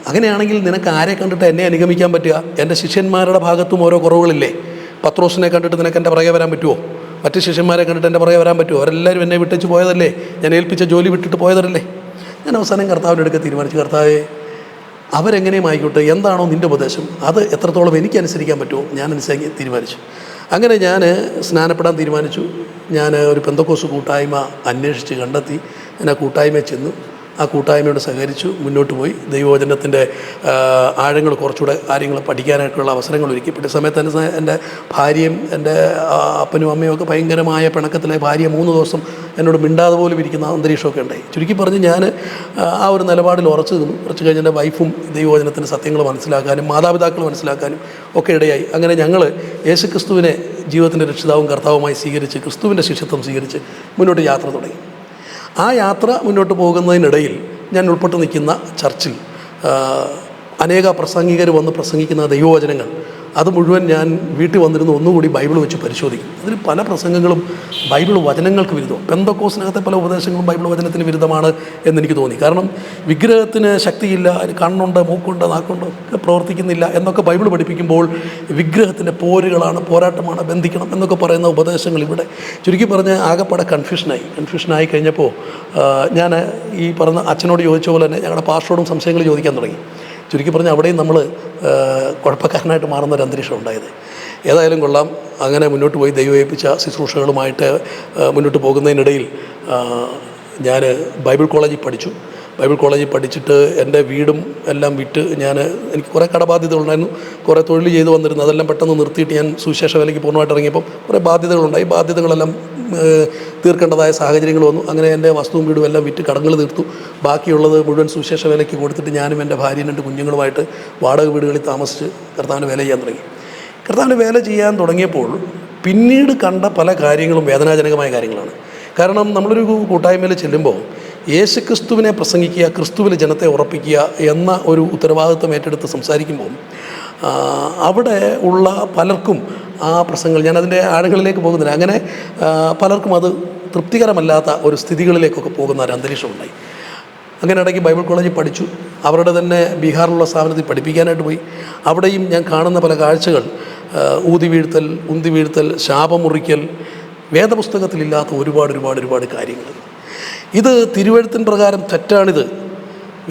അങ്ങനെയാണെങ്കിൽ നിനക്ക് ആരെ കണ്ടിട്ട് എന്നെ അനുഗമിക്കാൻ പറ്റുക? എൻ്റെ ശിഷ്യന്മാരുടെ ഭാഗത്തും ഓരോ കുറവുകളില്ലേ? പത്രോസിനെ കണ്ടിട്ട് നിനക്ക് എൻ്റെ പുറകെ വരാൻ പറ്റുമോ? മറ്റ് ശിഷ്യന്മാരെ കണ്ടിട്ട് എൻ്റെ പുറകെ വരാൻ പറ്റുമോ? അവരെല്ലാവരും എന്നെ വിട്ടേച്ച് പോയതല്ലേ, ഞാൻ ഏൽപ്പിച്ച ജോലി വിട്ടിട്ട് പോയതല്ലേ. ഞാൻ അവസാനം കർത്താവിൻ്റെ അടുത്ത് തീരുമാനിച്ചു, കർത്താവേ അവരെങ്ങനെയും ആയിക്കോട്ടെ, എന്താണോ നിൻ്റെ ഉപദേശം അത് എത്രത്തോളം എനിക്ക് അനുസരിക്കാൻ പറ്റുമോ ഞാൻ തീരുമാനിച്ചു. അങ്ങനെ ഞാൻ സ്നാനപ്പെടാൻ തീരുമാനിച്ചു. ഞാൻ ഒരു പെന്തക്കോസ് കൂട്ടായ്മ അന്വേഷിച്ച് കണ്ടെത്തി. ഞാൻ ആ കൂട്ടായ്മയിൽ ചെന്നു. ആ കൂട്ടായ്മയോട് സഹകരിച്ചു മുന്നോട്ട് പോയി. ദൈവവചനത്തിൻ്റെ ആഴങ്ങൾ കുറച്ചുകൂടെ കാര്യങ്ങൾ പഠിക്കാനായിട്ടുള്ള അവസരങ്ങൾ ഒരുക്കി. സമയത്ത് തന്നെ എൻ്റെ ഭാര്യയും എൻ്റെ അപ്പനും അമ്മയും ഒക്കെ ഭയങ്കരമായ പിണക്കത്തിലെ ഭാര്യ 3 ദിവസം എന്നോട് മിണ്ടാതെ പോലും ഇരിക്കുന്ന അന്തരീക്ഷമൊക്കെ ഉണ്ടായി. ചുരുക്കി പറഞ്ഞ് ഞാൻ ആ ഒരു നിലപാടിൽ ഉറച്ചു നിന്നു. കുറച്ച് കഴിഞ്ഞ് എൻ്റെ വൈഫും ദൈവവചനത്തിൻ്റെ സത്യങ്ങൾ മനസ്സിലാക്കാനും മാതാപിതാക്കൾ മനസ്സിലാക്കാനും ഒക്കെ ഇടയായി. അങ്ങനെ ഞങ്ങൾ യേശുക്രിസ്തുവിനെ ജീവിതത്തിൻ്റെ രക്ഷിതാവും കർത്താവുമായി സ്വീകരിച്ച് ക്രിസ്തുവിൻ്റെ ശിഷ്യത്വം സ്വീകരിച്ച് മുന്നോട്ട് യാത്ര തുടങ്ങി. ആ യാത്ര മുന്നോട്ട് പോകുന്നതിനിടയിൽ ഞാൻ ഉൾപ്പെട്ട് നിൽക്കുന്ന ചർച്ചിൽ അനേക പ്രസംഗികർ വന്ന് പ്രസംഗിക്കുന്ന ദൈവവചനങ്ങൾ അത് മുഴുവൻ ഞാൻ വീട്ടിൽ വന്നിരുന്ന് ഒന്നുകൂടി ബൈബിൾ വെച്ച് പരിശോധിക്കും. അതിൽ പല പ്രസംഗങ്ങളും ബൈബിൾ വചനങ്ങൾക്ക് വിരുദ്ധമാണ്. പെന്തക്കോസിനകത്തെ പല ഉപദേശങ്ങളും ബൈബിൾ വചനത്തിന് വിരുദ്ധമാണ് എന്നെനിക്ക് തോന്നി. കാരണം വിഗ്രഹത്തിന് ശക്തിയില്ല, അതിന് കണ്ണുണ്ട്, മൂക്കുണ്ട്, നാക്കുണ്ട്, ഒക്കെ പ്രവർത്തിക്കുന്നില്ല എന്നൊക്കെ ബൈബിൾ പഠിപ്പിക്കുമ്പോൾ വിഗ്രഹത്തിൻ്റെ പോരുകളാണ്, പോരാട്ടമാണ്, ബന്ധിക്കണം എന്നൊക്കെ പറയുന്ന ഉപദേശങ്ങൾ ഇവിടെ ചുരുക്കി പറഞ്ഞ് ആകെപ്പാടെ കൺഫ്യൂഷനായി കഴിഞ്ഞപ്പോൾ ഞാൻ ഈ പറഞ്ഞ അച്ഛനോട് ചോദിച്ച പോലെ തന്നെ ഞങ്ങളുടെ പാസ്റ്ററോടും സംശയങ്ങൾ ചോദിക്കാൻ തുടങ്ങി. ചുരുക്കി പറഞ്ഞ് അവിടെയും നമ്മൾ കുഴപ്പക്കാരനായിട്ട് മാറുന്നൊരു അന്തരീക്ഷം ഉണ്ടായത്. ഏതായാലും കൊള്ളാം, അങ്ങനെ മുന്നോട്ട് പോയി ദൈവം ഏൽപ്പിച്ച ശുശ്രൂഷകളുമായിട്ട് മുന്നോട്ട് പോകുന്നതിനിടയിൽ ഞാൻ ബൈബിൾ കോളേജിൽ പഠിച്ചു. ബൈബിൾ കോളേജിൽ പഠിച്ചിട്ട് എൻ്റെ വീടും എല്ലാം വിറ്റ് എനിക്ക് കുറേ കടബാധ്യതകളുണ്ടായിരുന്നു. കുറേ തൊഴിൽ ചെയ്ത് വന്നിരുന്നു. അതെല്ലാം പെട്ടെന്ന് നിർത്തിയിട്ട് ഞാൻ സുവിശേഷ വേലയ്ക്ക് പൂർണ്ണമായിട്ട് ഇറങ്ങിയപ്പോൾ കുറേ ബാധ്യതകളുണ്ടായി. ബാധ്യതകളെല്ലാം തീർക്കേണ്ടതായ സാഹചര്യങ്ങൾ വന്നു. അങ്ങനെ എൻ്റെ വസ്തുവും വീടും എല്ലാം വിറ്റ് കടങ്ങൾ തീർത്തു. ബാക്കിയുള്ളത് മുഴുവൻ സുവിശേഷ വേലയ്ക്ക് കൊടുത്തിട്ട് ഞാനും എൻ്റെ ഭാര്യയും 2 കുഞ്ഞുങ്ങളുമായിട്ട് വാടക വീടുകളിൽ താമസിച്ച് കർത്താവിന് വേല ചെയ്യാൻ തുടങ്ങി. കർത്താവിന് വേല ചെയ്യാൻ തുടങ്ങിയപ്പോൾ പിന്നീട് കണ്ട പല കാര്യങ്ങളും വേദനാജനകമായ കാര്യങ്ങളാണ്. കാരണം നമ്മളൊരു കൂട്ടായ്മയിൽ ചെല്ലുമ്പോൾ യേശുക്രിസ്തുവിനെ പ്രസംഗിക്കുക, ക്രിസ്തുവിൽ ജനത്തെ ഉറപ്പിക്കുക എന്ന ഒരു ഉത്തരവാദിത്വം ഏറ്റെടുത്ത് സംസാരിക്കുമ്പോൾ അവിടെ ഉള്ള പലർക്കും ആ പ്രസംഗങ്ങൾ, ഞാനതിൻ്റെ ആഴങ്ങളിലേക്ക് പോകുന്നില്ല, അങ്ങനെ പലർക്കും അത് തൃപ്തികരമല്ലാത്ത ഒരു സ്ഥിതികളിലേക്കൊക്കെ പോകുന്ന ഒരു അന്തരീക്ഷം ഉണ്ടായി. അങ്ങനെ ഇടയ്ക്ക് ബൈബിൾ കോളേജിൽ പഠിച്ചു. അവരുടെ തന്നെ ബീഹാറിലുള്ള സ്ഥാപനത്തിൽ പഠിപ്പിക്കാനായിട്ട് പോയി. അവിടെയും ഞാൻ കാണുന്ന പല കാഴ്ചകൾ ഊതി വീഴ്ത്തൽ, ഉന്തി വീഴ്ത്തൽ, ശാപമുറിക്കൽ, വേദപുസ്തകത്തിലില്ലാത്ത ഒരുപാട് കാര്യങ്ങൾ. ഇത് തിരുവെഴുത്തിൻ പ്രകാരം തെറ്റാണിത്.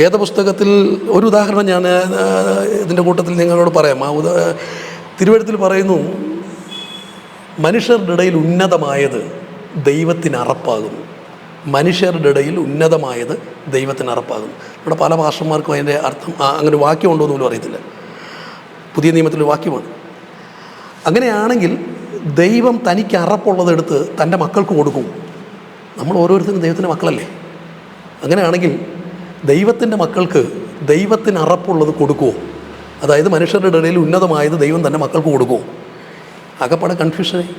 വേദപുസ്തകത്തിൽ ഒരു ഉദാഹരണം ഞാൻ ഇതിൻ്റെ കൂട്ടത്തിൽ നിങ്ങളോട് പറയാം. തിരുവെഴുത്തിൽ പറയുന്നു, മനുഷ്യരുടെ ഇടയിൽ ഉന്നതമായത് ദൈവത്തിന് അറപ്പാകുന്നു. മനുഷ്യരുടെ ഇടയിൽ ഉന്നതമായത് ദൈവത്തിന് അറപ്പാകുന്നു. ഇവിടെ പല ഭാഷന്മാർക്കും അതിൻ്റെ അർത്ഥം അങ്ങനെ വാക്യം ഉണ്ടോ എന്ന് പോലും അറിയത്തില്ല. പുതിയ നിയമത്തിലൊരു വാക്യമാണ്. അങ്ങനെയാണെങ്കിൽ ദൈവം തനിക്ക് അറപ്പുള്ളതെടുത്ത് തൻ്റെ മക്കൾക്ക് കൊടുക്കും. നമ്മൾ ഓരോരുത്തരും ദൈവത്തിൻ്റെ മക്കളല്ലേ? അങ്ങനെയാണെങ്കിൽ ദൈവത്തിൻ്റെ മക്കൾക്ക് ദൈവത്തിന് അറപ്പുള്ളത് കൊടുക്കുമോ? അതായത് മനുഷ്യരുടെ ഇടയിൽ ഉന്നതമായത് ദൈവം തന്നെ മക്കൾക്ക് കൊടുക്കുമോ? ആകെപ്പാടെ കൺഫ്യൂഷനായി.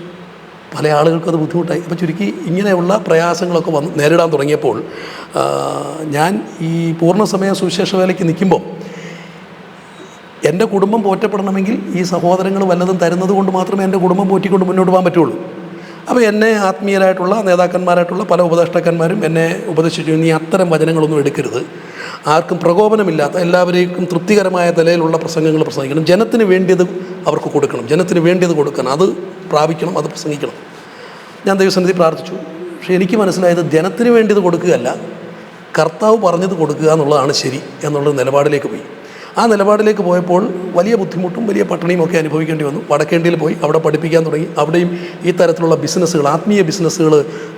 പല ആളുകൾക്കും അത് ബുദ്ധിമുട്ടായി. അപ്പോൾ ചുരുക്കി ഇങ്ങനെയുള്ള പ്രയാസങ്ങളൊക്കെ നേരിടാൻ തുടങ്ങിയപ്പോൾ ഞാൻ ഈ പൂർണ്ണസമയ സുവിശേഷ വേലയ്ക്ക് നിൽക്കുമ്പോൾ എൻ്റെ കുടുംബം പോറ്റപ്പെടണമെങ്കിൽ ഈ സഹോദരങ്ങൾ വല്ലതും തരുന്നത് കൊണ്ട് മാത്രമേ എൻ്റെ കുടുംബം പോറ്റിക്കൊണ്ട് മുന്നോട്ട് പോകാൻ പറ്റുള്ളൂ. അപ്പോൾ എന്നെ ആത്മീയരായിട്ടുള്ള നേതാക്കന്മാരായിട്ടുള്ള പല ഉപദേഷ്ടാക്കന്മാരും എന്നെ ഉപദേശിച്ചു, നീ അത്തരം വചനങ്ങളൊന്നും എടുക്കരുത്, ആർക്കും പ്രകോപനമില്ലാത്ത എല്ലാവരേക്കും തൃപ്തികരമായ നിലയിലുള്ള പ്രസംഗങ്ങൾ പ്രസംഗിക്കണം, ജനത്തിന് വേണ്ടിയത് അവർക്ക് കൊടുക്കണം, ജനത്തിന് വേണ്ടിയത് കൊടുക്കണം, അത് പ്രാപിക്കണം, അത് പ്രസംഗിക്കണം. ഞാൻ ദൈവസന്നിധി പ്രാർത്ഥിച്ചു. പക്ഷേ എനിക്ക് മനസ്സിലായത് ജനത്തിന് വേണ്ടിയത് കൊടുക്കുകയല്ല, കർത്താവ് പറഞ്ഞത് കൊടുക്കുക എന്നുള്ളതാണ് ശരി എന്നുള്ളൊരു നിലപാടിലേക്ക് പോയി. ആ നിലപാടിലേക്ക് പോയപ്പോൾ വലിയ ബുദ്ധിമുട്ടും വലിയ പട്ടിണിയും ഒക്കെ അനുഭവിക്കേണ്ടി വന്നു. വടക്കേണ്ടിയിൽ പോയി അവിടെ പഠിപ്പിക്കാൻ തുടങ്ങി. അവിടെയും ഈ തരത്തിലുള്ള ബിസിനസ്സുകൾ, ആത്മീയ ബിസിനസ്സുകൾ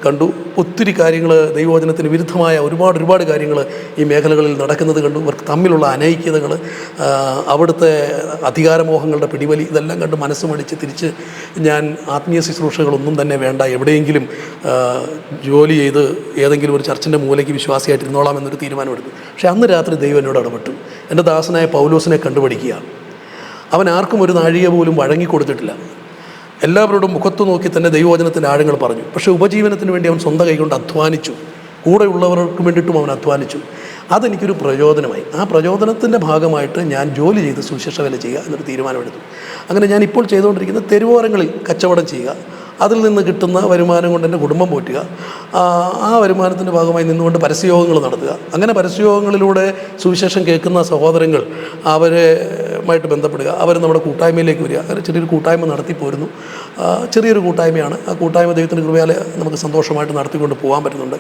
കണ്ടു. ഒത്തിരി കാര്യങ്ങൾ, ദൈവവചനത്തിന് വിരുദ്ധമായ ഒരുപാട് കാര്യങ്ങൾ ഈ മേഖലകളിൽ നടക്കുന്നത് കണ്ടു. ഇവർക്ക് തമ്മിലുള്ള അനൈക്യതകൾ, അവിടുത്തെ അധികാരമോഹങ്ങളുടെ പിടിവലി, ഇതെല്ലാം കണ്ട് മനസ്സ് മടിച്ച് തിരിച്ച് ഞാൻ ആത്മീയ ശുശ്രൂഷകളൊന്നും തന്നെ വേണ്ട, എവിടെയെങ്കിലും ജോലി ചെയ്ത് ഏതെങ്കിലും ഒരു ചർച്ചിൻ്റെ മൂലയ്ക്ക് വിശ്വാസിയായിട്ട് ഇരുന്നോളാം എന്നൊരു തീരുമാനമെടുത്തു. പക്ഷേ അന്ന് രാത്രി ദൈവം എന്നോട് ഇടപെട്ടു. എൻ്റെ ദാസനായ പൗലോസിനെ കണ്ടുപിടിക്കുക. അവൻ ആർക്കും ഒരു നാഴിക പോലും വഴങ്ങിക്കൊടുത്തിട്ടില്ല. എല്ലാവരോടും മുഖത്ത് നോക്കി തന്നെ ദൈവവചനത്തിൻ്റെ ആഴങ്ങൾ പറഞ്ഞു. പക്ഷേ ഉപജീവനത്തിന് വേണ്ടി അവൻ സ്വന്തം കൈകൊണ്ട് അധ്വാനിച്ചു. കൂടെയുള്ളവർക്ക് വേണ്ടിയിട്ടും അവൻ അധ്വാനിച്ചു. അതെനിക്കൊരു പ്രചോദനമായി. ആ പ്രചോദനത്തിൻ്റെ ഭാഗമായിട്ട് ഞാൻ ജോലി ചെയ്ത് സുവിശേഷ വേല ചെയ്യുക എന്നൊരു തീരുമാനമെടുത്തു. അങ്ങനെ ഞാൻ ഇപ്പോൾ ചെയ്തുകൊണ്ടിരിക്കുന്ന തെരുവോരങ്ങളിൽ കച്ചവടം ചെയ്യുക, അതിൽ നിന്ന് കിട്ടുന്ന വരുമാനം കൊണ്ട് എൻ്റെ കുടുംബം പോറ്റുക, ആ വരുമാനത്തിൻ്റെ ഭാഗമായി നിന്നുകൊണ്ട് പരസ്യയോഗങ്ങൾ നടത്തുക. അങ്ങനെ പരസ്യയോഗങ്ങളിലൂടെ സുവിശേഷം കേൾക്കുന്ന സഹോദരങ്ങൾ അവരുമായിട്ട് ബന്ധപ്പെടുക, അവർ നമ്മുടെ കൂട്ടായ്മയിലേക്ക് വരിക. അങ്ങനെ ചെറിയൊരു കൂട്ടായ്മ നടത്തിപ്പോരുന്നു. ചെറിയൊരു കൂട്ടായ്മയാണ്. ആ കൂട്ടായ്മ ദൈവത്തിൻ്റെ കൃപയാൽ നമുക്ക് സന്തോഷമായിട്ട് നടത്തിക്കൊണ്ട് പോകാൻ പറ്റുന്നുണ്ട്.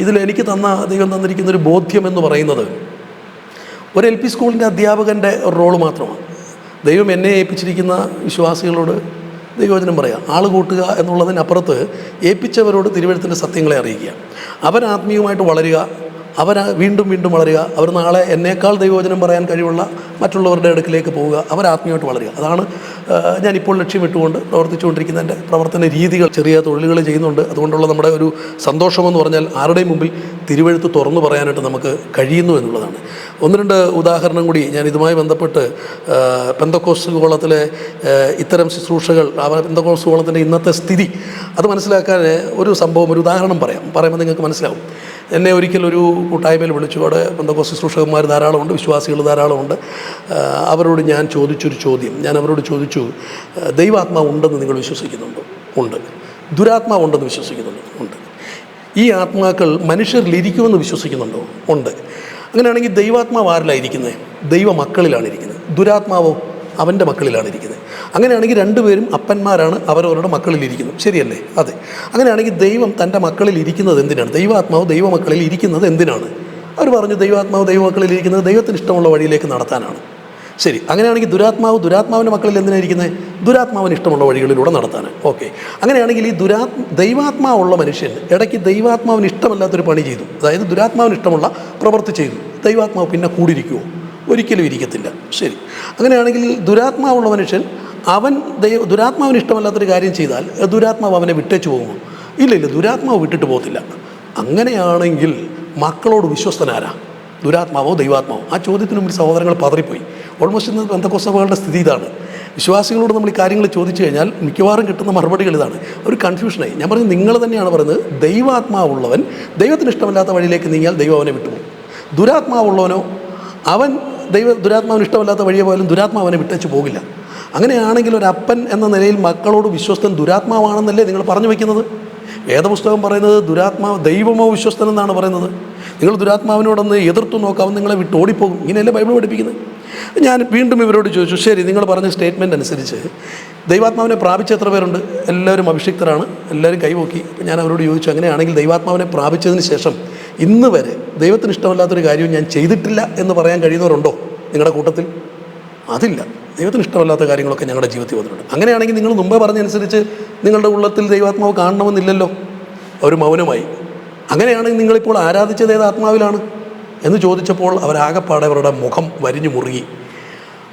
ഇതിൽ എനിക്ക് ദൈവം തന്നിരിക്കുന്നൊരു ബോധ്യം എന്ന് പറയുന്നത് ഒരു LP സ്കൂളിൻ്റെ അധ്യാപകൻ്റെ റോള് മാത്രമാണ്. ദൈവം എന്നെ ഏൽപ്പിച്ചിരിക്കുന്ന വിശ്വാസികളോട് ദൈവവചനം പറയുക, ആൾ കൂട്ടുക എന്നുള്ളതിനപ്പുറത്ത് ഏൽപ്പിച്ചവരോട് തിരുവെഴുത്തിൻ്റെ സത്യങ്ങളെ അറിയിക്കുക, അവൻ ആത്മീയമായിട്ട് വളരുക, അവർ വീണ്ടും വീണ്ടും വളരുക. അവർ നാളെ എന്നേക്കാൾ ദൈവവചനം പറയാൻ കഴിവുള്ള മറ്റുള്ളവരുടെ അടുക്കിലേക്ക് പോവുക. അവർ ആത്മീയമായിട്ട് വളരുക. അതാണ് ഞാനിപ്പോൾ ലക്ഷ്യമിട്ടുകൊണ്ട് പ്രവർത്തിച്ചുകൊണ്ടിരിക്കുന്ന എൻ്റെ പ്രവർത്തന രീതികൾ. ചെറിയ തൊഴിലുകൾ ചെയ്യുന്നുണ്ട്. അതുകൊണ്ടുള്ള നമ്മുടെ ഒരു സന്തോഷമെന്ന് പറഞ്ഞാൽ ആരുടെയും മുമ്പിൽ തിരുവെഴുത്ത് തുറന്നു പറയാനായിട്ട് നമുക്ക് കഴിയുന്നു എന്നുള്ളതാണ്. ഒന്ന് രണ്ട് ഉദാഹരണം കൂടി ഞാൻ ഇതുമായി ബന്ധപ്പെട്ട് പെന്തക്കോസ്ത് കോളത്തിലെ ഇത്തരം ശുശ്രൂഷകൾ, പെന്തക്കോസ്ത് കോളത്തിൻ്റെ ഇന്നത്തെ സ്ഥിതി അത് മനസ്സിലാക്കാൻ ഒരു സംഭവം, ഒരു ഉദാഹരണം പറയുമ്പോൾ നിങ്ങൾക്ക് മനസ്സിലാവും. എന്നെ ഒരിക്കൽ ഒരു കൂട്ടായ്മയിൽ വിളിച്ചു. അവിടെ പെന്തക്കോസ്ത് ശുശ്രൂഷകന്മാർ ധാരാളമുണ്ട്, വിശ്വാസികൾ ധാരാളമുണ്ട്. അവരോട് ഞാൻ ചോദിച്ചൊരു ചോദ്യം, ഞാൻ അവരോട് ചോദിച്ചു, ദൈവാത്മാവ് ഉണ്ടെന്ന് നിങ്ങൾ വിശ്വസിക്കുന്നുണ്ടോ? ഉണ്ട്. ദുരാത്മാവ് ഉണ്ടെന്ന് വിശ്വസിക്കുന്നുണ്ടോ? ഉണ്ട്. ഈ ആത്മാക്കൾ മനുഷ്യരിലിരിക്കുമെന്ന് വിശ്വസിക്കുന്നുണ്ടോ? ഉണ്ട്. അങ്ങനെയാണെങ്കിൽ ദൈവാത്മാവ് ആരിലായിരിക്കുന്നത്? ദൈവ മക്കളിലാണ് ഇരിക്കുന്നത്. ദുരാത്മാവോ അവൻ്റെ മക്കളിലാണ് ഇരിക്കുന്നത്. അങ്ങനെയാണെങ്കിൽ രണ്ടുപേരും അപ്പന്മാരാണ്, അവരവരുടെ മക്കളിലിരിക്കുന്നു. ശരിയല്ലേ? അതെ. അങ്ങനെയാണെങ്കിൽ ദൈവം തൻ്റെ മക്കളിൽ ഇരിക്കുന്നത് എന്തിനാണ്? ദൈവാത്മാവ് ദൈവമക്കളിൽ ഇരിക്കുന്നത് എന്തിനാണ്? അവർ പറഞ്ഞു, ദൈവാത്മാവ് ദൈവമക്കളിൽ ഇരിക്കുന്നത് ദൈവത്തിന് ഇഷ്ടമുള്ള വഴിയിലേക്ക് നടത്താനാണ്. ശരി. അങ്ങനെയാണെങ്കിൽ ദുരാത്മാവിൻ്റെ മക്കളിൽ എന്തിനായിരിക്കുന്നത്? ദുരാത്മാവിന് ഇഷ്ടമുള്ള വഴികളിലൂടെ നടത്താനാണ്. ഓക്കെ. അങ്ങനെയാണെങ്കിൽ ഈ ദൈവാത്മാവുള്ള മനുഷ്യൻ ഇടയ്ക്ക് ദൈവാത്മാവിന് ഇഷ്ടമല്ലാത്തൊരു പണി ചെയ്തു, അതായത് ദുരാത്മാവിന് ഇഷ്ടമുള്ള പ്രവൃത്തി ചെയ്തു, ദൈവാത്മാവ് പിന്നെ കൂടിയിരിക്കുമോ? ഒരിക്കലും ഇരിക്കത്തില്ല. ശരി. അങ്ങനെയാണെങ്കിൽ ദുരാത്മാവുള്ള മനുഷ്യൻ ദുരാത്മാവിന് ഇഷ്ടമല്ലാത്തൊരു കാര്യം ചെയ്താൽ ദുരാത്മാവ് അവനെ വിട്ടേച്ചു പോകുമോ? ഇല്ല, ദുരാത്മാവ് വിട്ടിട്ട് പോകത്തില്ല. അങ്ങനെയാണെങ്കിൽ മക്കളോട് വിശ്വസ്തനാരാ? ദുരാത്മാവോ ദൈവാത്മാവോ? ആ ചോദ്യത്തിന് മുമ്പിൽ സഹോദരങ്ങൾ പതറിപ്പോയി. ഓൾമോസ്റ്റ് ഇന്ന് പെന്തക്കോസ്ത് സഭകളുടെ സ്ഥിതി ഇതാണ്. വിശ്വാസികളോട് നമ്മൾ ഈ കാര്യങ്ങൾ ചോദിച്ചു കഴിഞ്ഞാൽ മിക്കവാറും കിട്ടുന്ന മറുപടികൾ ഇതാണ്. ഒരു കൺഫ്യൂഷനായി. ഞാൻ പറഞ്ഞു, നിങ്ങൾ തന്നെയാണ് പറയുന്നത്, ദൈവാത്മാവുള്ളവൻ ദൈവത്തിന് ഇഷ്ടമല്ലാത്ത വഴിയിലേക്ക് നീങ്ങിയാൽ ദൈവം അവനെ വിട്ടുപോകും. ദുരാത്മാവുള്ളവനോ അവൻ ദുരാത്മാവിന് ഇഷ്ടമല്ലാത്ത വഴിയെ പോയാലും ദുരാത്മാവനെ വിട്ടേച്ച് പോകില്ല. അങ്ങനെയാണെങ്കിൽ ഒരു അപ്പൻ എന്ന നിലയിൽ മക്കളോട് വിശ്വസ്തൻ ദുരാത്മാവാണെന്നല്ലേ നിങ്ങൾ പറഞ്ഞു വയ്ക്കുന്നത്? വേദപുസ്തകം പറയുന്നത് ദൈവമോ വിശ്വസ്തൻ എന്നാണ് പറയുന്നത്. നിങ്ങൾ ദുരാത്മാവിനോടൊന്ന് എതിർത്തു നോക്കാവും, നിങ്ങളെ വിട്ട് ഓടിപ്പോകും. ഇങ്ങനെയല്ലേ ബൈബിൾ പഠിപ്പിക്കുന്നത്? ഞാൻ വീണ്ടും ഇവരോട് ചോദിച്ചു, ശരി, നിങ്ങൾ പറഞ്ഞ സ്റ്റേറ്റ്മെൻറ്റ് അനുസരിച്ച് ദൈവാത്മാവിനെ പ്രാപിച്ച എത്ര പേരുണ്ട്? എല്ലാവരും അഭിഷിക്തരാണ്, എല്ലാവരും കൈപോക്കി. ഞാൻ അവരോട് ചോദിച്ചു, അങ്ങനെയാണെങ്കിൽ ദൈവാത്മാവിനെ പ്രാപിച്ചതിന് ശേഷം ഇന്ന് വരെ ദൈവത്തിന് ഇഷ്ടമല്ലാത്തൊരു കാര്യവും ഞാൻ ചെയ്തിട്ടില്ല എന്ന് പറയാൻ കഴിയുന്നവരുണ്ടോ നിങ്ങളുടെ കൂട്ടത്തിൽ? അതില്ല. ദൈവത്തിന് ഇഷ്ടമല്ലാത്ത കാര്യങ്ങളൊക്കെ ഞങ്ങളുടെ ജീവിതത്തിൽ വന്നിട്ടുണ്ട്. അങ്ങനെയാണെങ്കിൽ നിങ്ങൾ മുമ്പേ പറഞ്ഞനുസരിച്ച് നിങ്ങളുടെ ഉള്ളത്തിൽ ദൈവാത്മാവ് കാണണമെന്നില്ലല്ലോ. അവർ മൗനമായി. അങ്ങനെയാണെങ്കിൽ നിങ്ങളിപ്പോൾ ആരാധിച്ചത് ഏത് ആത്മാവിലാണ് എന്ന് ചോദിച്ചപ്പോൾ അവരാകെപ്പാടെ അവരുടെ മുഖം വരിഞ്ഞു മുറുകി,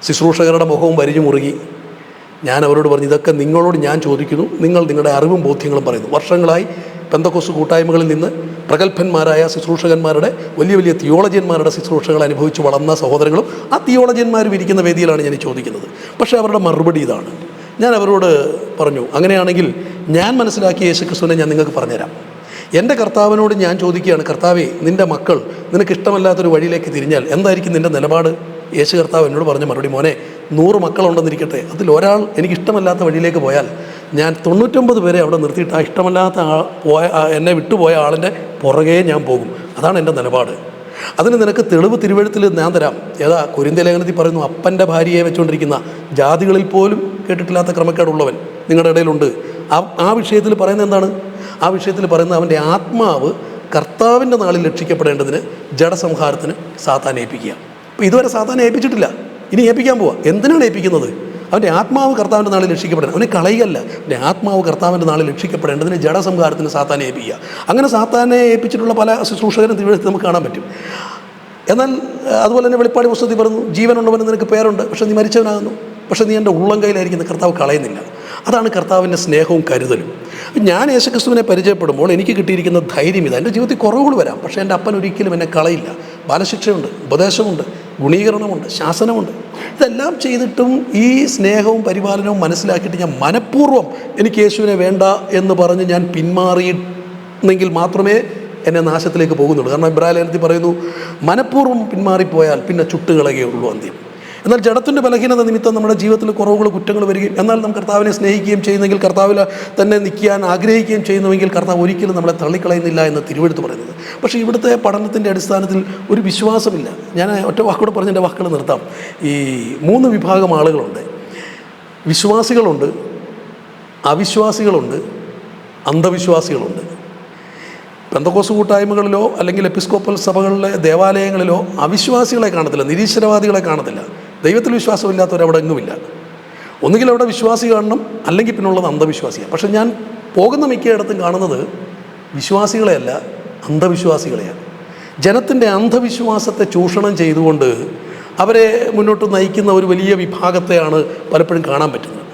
ശുശ്രൂഷകരുടെ മുഖവും വരിഞ്ഞു മുറുകി. ഞാൻ അവരോട് പറഞ്ഞു, ഇതൊക്കെ നിങ്ങളോട് ഞാൻ ചോദിക്കുന്നു, നിങ്ങൾ നിങ്ങളുടെ അറിവും ബോധ്യങ്ങളും പറയുന്നു. വർഷങ്ങളായി പെന്തക്കോസ്ത് കൂട്ടായ്മകളിൽ നിന്ന് പ്രഗത്ഭന്മാരായ ശുശ്രൂഷകന്മാരുടെ, വലിയ വലിയ തിയോളജിയന്മാരുടെ ശുശ്രൂഷകൾ അനുഭവിച്ച് വളർന്ന സഹോദരങ്ങളും ആ തിയോളജിയന്മാരും ഇരിക്കുന്ന വേദിയിലാണ് ഞാൻ ചോദിക്കുന്നത്. പക്ഷേ അവരുടെ മറുപടി ഇതാണ്. ഞാൻ അവരോട് പറഞ്ഞു, അങ്ങനെയാണെങ്കിൽ ഞാൻ മനസ്സിലാക്കിയ യേശുക്രിസ്തുവിനെ ഞാൻ നിങ്ങൾക്ക് പറഞ്ഞുതരാം. എൻ്റെ കർത്താവിനോട് ഞാൻ ചോദിക്കുകയാണ്, കർത്താവേ, നിൻ്റെ മക്കൾ നിനക്ക് ഇഷ്ടമല്ലാത്തൊരു വഴിയിലേക്ക് തിരിഞ്ഞാൽ എന്തായിരിക്കും നിൻ്റെ നിലപാട്? യേശു കർത്താവ് എന്നോട് പറഞ്ഞ മറുപടി, മോനെ, 100 മക്കളുണ്ടെന്നിരിക്കട്ടെ, അതിലൊരാൾ എനിക്കിഷ്ടമല്ലാത്ത വഴിയിലേക്ക് പോയാൽ ഞാൻ 99 പേരെ അവിടെ നിർത്തിയിട്ട് ആ ഇഷ്ടമല്ലാത്ത എന്നെ വിട്ടുപോയ ആളിൻ്റെ പുറകെ ഞാൻ പോകും. അതാണ് എൻ്റെ നിലപാട്. അതിന് നിനക്ക് തെളിവ് തിരുവെഴുത്തിൽ ഞാൻ തരാം. ഏതാ? കൊരിന്ത്യ ലേഖനത്തിൽ പറയുന്നു, അപ്പൻ്റെ ഭാര്യയെ വെച്ചുകൊണ്ടിരിക്കുന്ന ജാതികളിൽ പോലും കേട്ടിട്ടില്ലാത്ത ക്രമക്കേടുള്ളവൻ നിങ്ങളുടെ ഇടയിലുണ്ട്. ആ വിഷയത്തിൽ പറയുന്നത് എന്താണ്? ആ വിഷയത്തിൽ പറയുന്നത് അവൻ്റെ ആത്മാവ് കർത്താവിൻ്റെ നാളിൽ രക്ഷിക്കപ്പെടേണ്ടതിന് ജഡസംഹാരത്തിന് സാത്താനെ ഏൽപ്പിക്കുക. അപ്പോൾ ഇതുവരെ സാത്താനെ ഏൽപ്പിച്ചിട്ടില്ല, ഇനി ഏൽപ്പിക്കാൻ പോവുക. എന്തിനാണ് ഏൽപ്പിക്കുന്നത്? അവൻ്റെ ആത്മാവ് കർത്താവിൻ്റെ നാളിൽ രക്ഷിക്കപ്പെടണം. അവനെ കളയുകയല്ല, അവൻ്റെ ആത്മാവ് കർത്താവിൻ്റെ നാളിൽ രക്ഷിക്കപ്പെടേണ്ടതിന് ജഡസംഹാരത്തിന് സാത്താനെ ഏൽപ്പിക്കുക. അങ്ങനെ സാത്താനെ ഏൽപ്പിച്ചിട്ടുള്ള പല ശുശ്രൂഷകരും തിരുവെഴുത്തിൽ നമുക്ക് കാണാൻ പറ്റും. എന്നാൽ അതുപോലെ തന്നെ വെളിപ്പാട് പുസ്തകത്തിൽ പറഞ്ഞു, ജീവനുള്ളവന് നിനക്ക് പേരുണ്ട്, പക്ഷേ നീ മരിച്ചവനാകുന്നു. പക്ഷേ നീ എൻ്റെ ഉള്ളം കയ്യിലായിരിക്കുന്ന കർത്താവ് കളയുന്നില്ല. അതാണ് കർത്താവിൻ്റെ സ്നേഹവും കരുതലും. ഞാൻ യേശുക്രിസ്തുവിനെ പരിചയപ്പെടുമ്പോൾ എനിക്ക് കിട്ടിയിരിക്കുന്ന ധൈര്യം ഇതാണ്. എൻ്റെ ജീവിതത്തിൽ കുറവുകൾ വരാം, പക്ഷേ എൻ്റെ അപ്പൻ ഒരിക്കലും എന്നെ കളയില്ല. ബാലശിക്ഷയുണ്ട്, ഉപദേശമുണ്ട്, ഗുണീകരണമുണ്ട്, ശാസനമുണ്ട്. ഇതെല്ലാം ചെയ്തിട്ടും ഈ സ്നേഹവും പരിപാലനവും മനസ്സിലാക്കിയിട്ട് ഞാൻ മനഃപൂർവ്വം എനിക്ക് യേശുവിനെ വേണ്ട എന്ന് പറഞ്ഞ് ഞാൻ പിന്മാറിയെങ്കിൽ മാത്രമേ എന്നെ നാശത്തിലേക്ക് പോകുന്നുള്ളൂ. കാരണം ഇബ്രാഹിം ലേഖനത്തിൽ പറയുന്നു, മനഃപൂർവ്വം പിന്മാറിപ്പോയാൽ പിന്നെ ചുട്ടുകളയുകയുള്ളൂ അന്ത്യം. എന്നാൽ ജഡത്തിൻ്റെ ബലഹീനത നിമിത്തം നമ്മുടെ ജീവിതത്തിൽ കുറവുകൾ, കുറ്റങ്ങൾ വരികയും എന്നാൽ നാം കർത്താവിനെ സ്നേഹിക്കുകയും ചെയ്യുന്നെങ്കിൽ, കർത്താവിൽ തന്നെ നിൽക്കാൻ ആഗ്രഹിക്കുകയും ചെയ്യുന്നുവെങ്കിൽ കർത്താവ് ഒരിക്കലും നമ്മളെ തള്ളിക്കളയുന്നില്ല എന്ന് തിരുവെഴുത്ത് പറയുന്നത്. പക്ഷേ ഇവിടുത്തെ പഠനത്തിൻ്റെ അടിസ്ഥാനത്തിൽ ഒരു വിശ്വാസമില്ല. ഞാൻ ഒറ്റ വാക്കോടെ പറഞ്ഞ് എൻ്റെ വാക്കുകൾ നിർത്താം. ഈ 3 വിഭാഗം ആളുകളുണ്ട്. വിശ്വാസികളുണ്ട്, അവിശ്വാസികളുണ്ട്, അന്ധവിശ്വാസികളുണ്ട്. പെന്തക്കോസ്ത് കൂട്ടായ്മകളിലോ അല്ലെങ്കിൽ എപ്പിസ്കോപ്പൽ സഭകളിലെ ദേവാലയങ്ങളിലോ അവിശ്വാസികളെ കാണത്തില്ല, നിരീശ്വരവാദികളെ കാണത്തില്ല. ദൈവത്തിൽ വിശ്വാസമില്ലാത്തവരവിടെ എങ്ങുമില്ല. ഒന്നുകിൽ അവിടെ വിശ്വാസി കാണണം, അല്ലെങ്കിൽ പിന്നുള്ളത് അന്ധവിശ്വാസിയാണ്. പക്ഷെ ഞാൻ പോകുന്ന മിക്കയിടത്തും കാണുന്നത് വിശ്വാസികളെയല്ല, അന്ധവിശ്വാസികളെയാണ്. ജനത്തിൻ്റെ അന്ധവിശ്വാസത്തെ ചൂഷണം ചെയ്തുകൊണ്ട് അവരെ മുന്നോട്ട് നയിക്കുന്ന ഒരു വലിയ വിഭാഗത്തെയാണ് പലപ്പോഴും കാണാൻ പറ്റുന്നത്.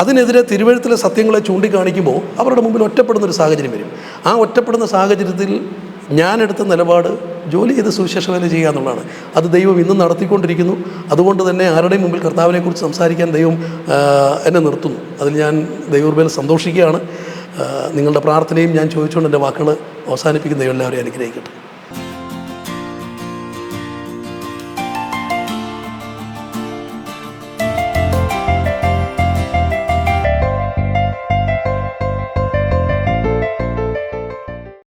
അതിനെതിരെ തിരുവെഴുത്തിലെ സത്യങ്ങളെ ചൂണ്ടിക്കാണിക്കുമ്പോൾ അവരുടെ മുമ്പിൽ ഒറ്റപ്പെടുന്നൊരു സാഹചര്യം വരും. ആ ഒറ്റപ്പെടുന്ന സാഹചര്യത്തിൽ ഞാനെടുത്ത നിലപാട് ജോലി ചെയ്ത് സുവിശേഷ വേല ചെയ്യുക എന്നുള്ളതാണ്. അത് ദൈവം ഇന്നും നടത്തിക്കൊണ്ടിരിക്കുന്നു. അതുകൊണ്ട് തന്നെ ആരുടെയും മുമ്പിൽ കർത്താവിനെക്കുറിച്ച് സംസാരിക്കാൻ ദൈവം എന്നെ നിർത്തുന്നു. അതിൽ ഞാൻ ദൈവകൃപയിൽ സന്തോഷിക്കുകയാണ്. നിങ്ങളുടെ പ്രാർത്ഥനയും ഞാൻ ചോദിച്ചുകൊണ്ട് എൻ്റെ വാക്കുകൾ അവസാനിപ്പിക്കുന്ന ദൈവം എല്ലാവരെയും അനുഗ്രഹിക്കട്ടെ.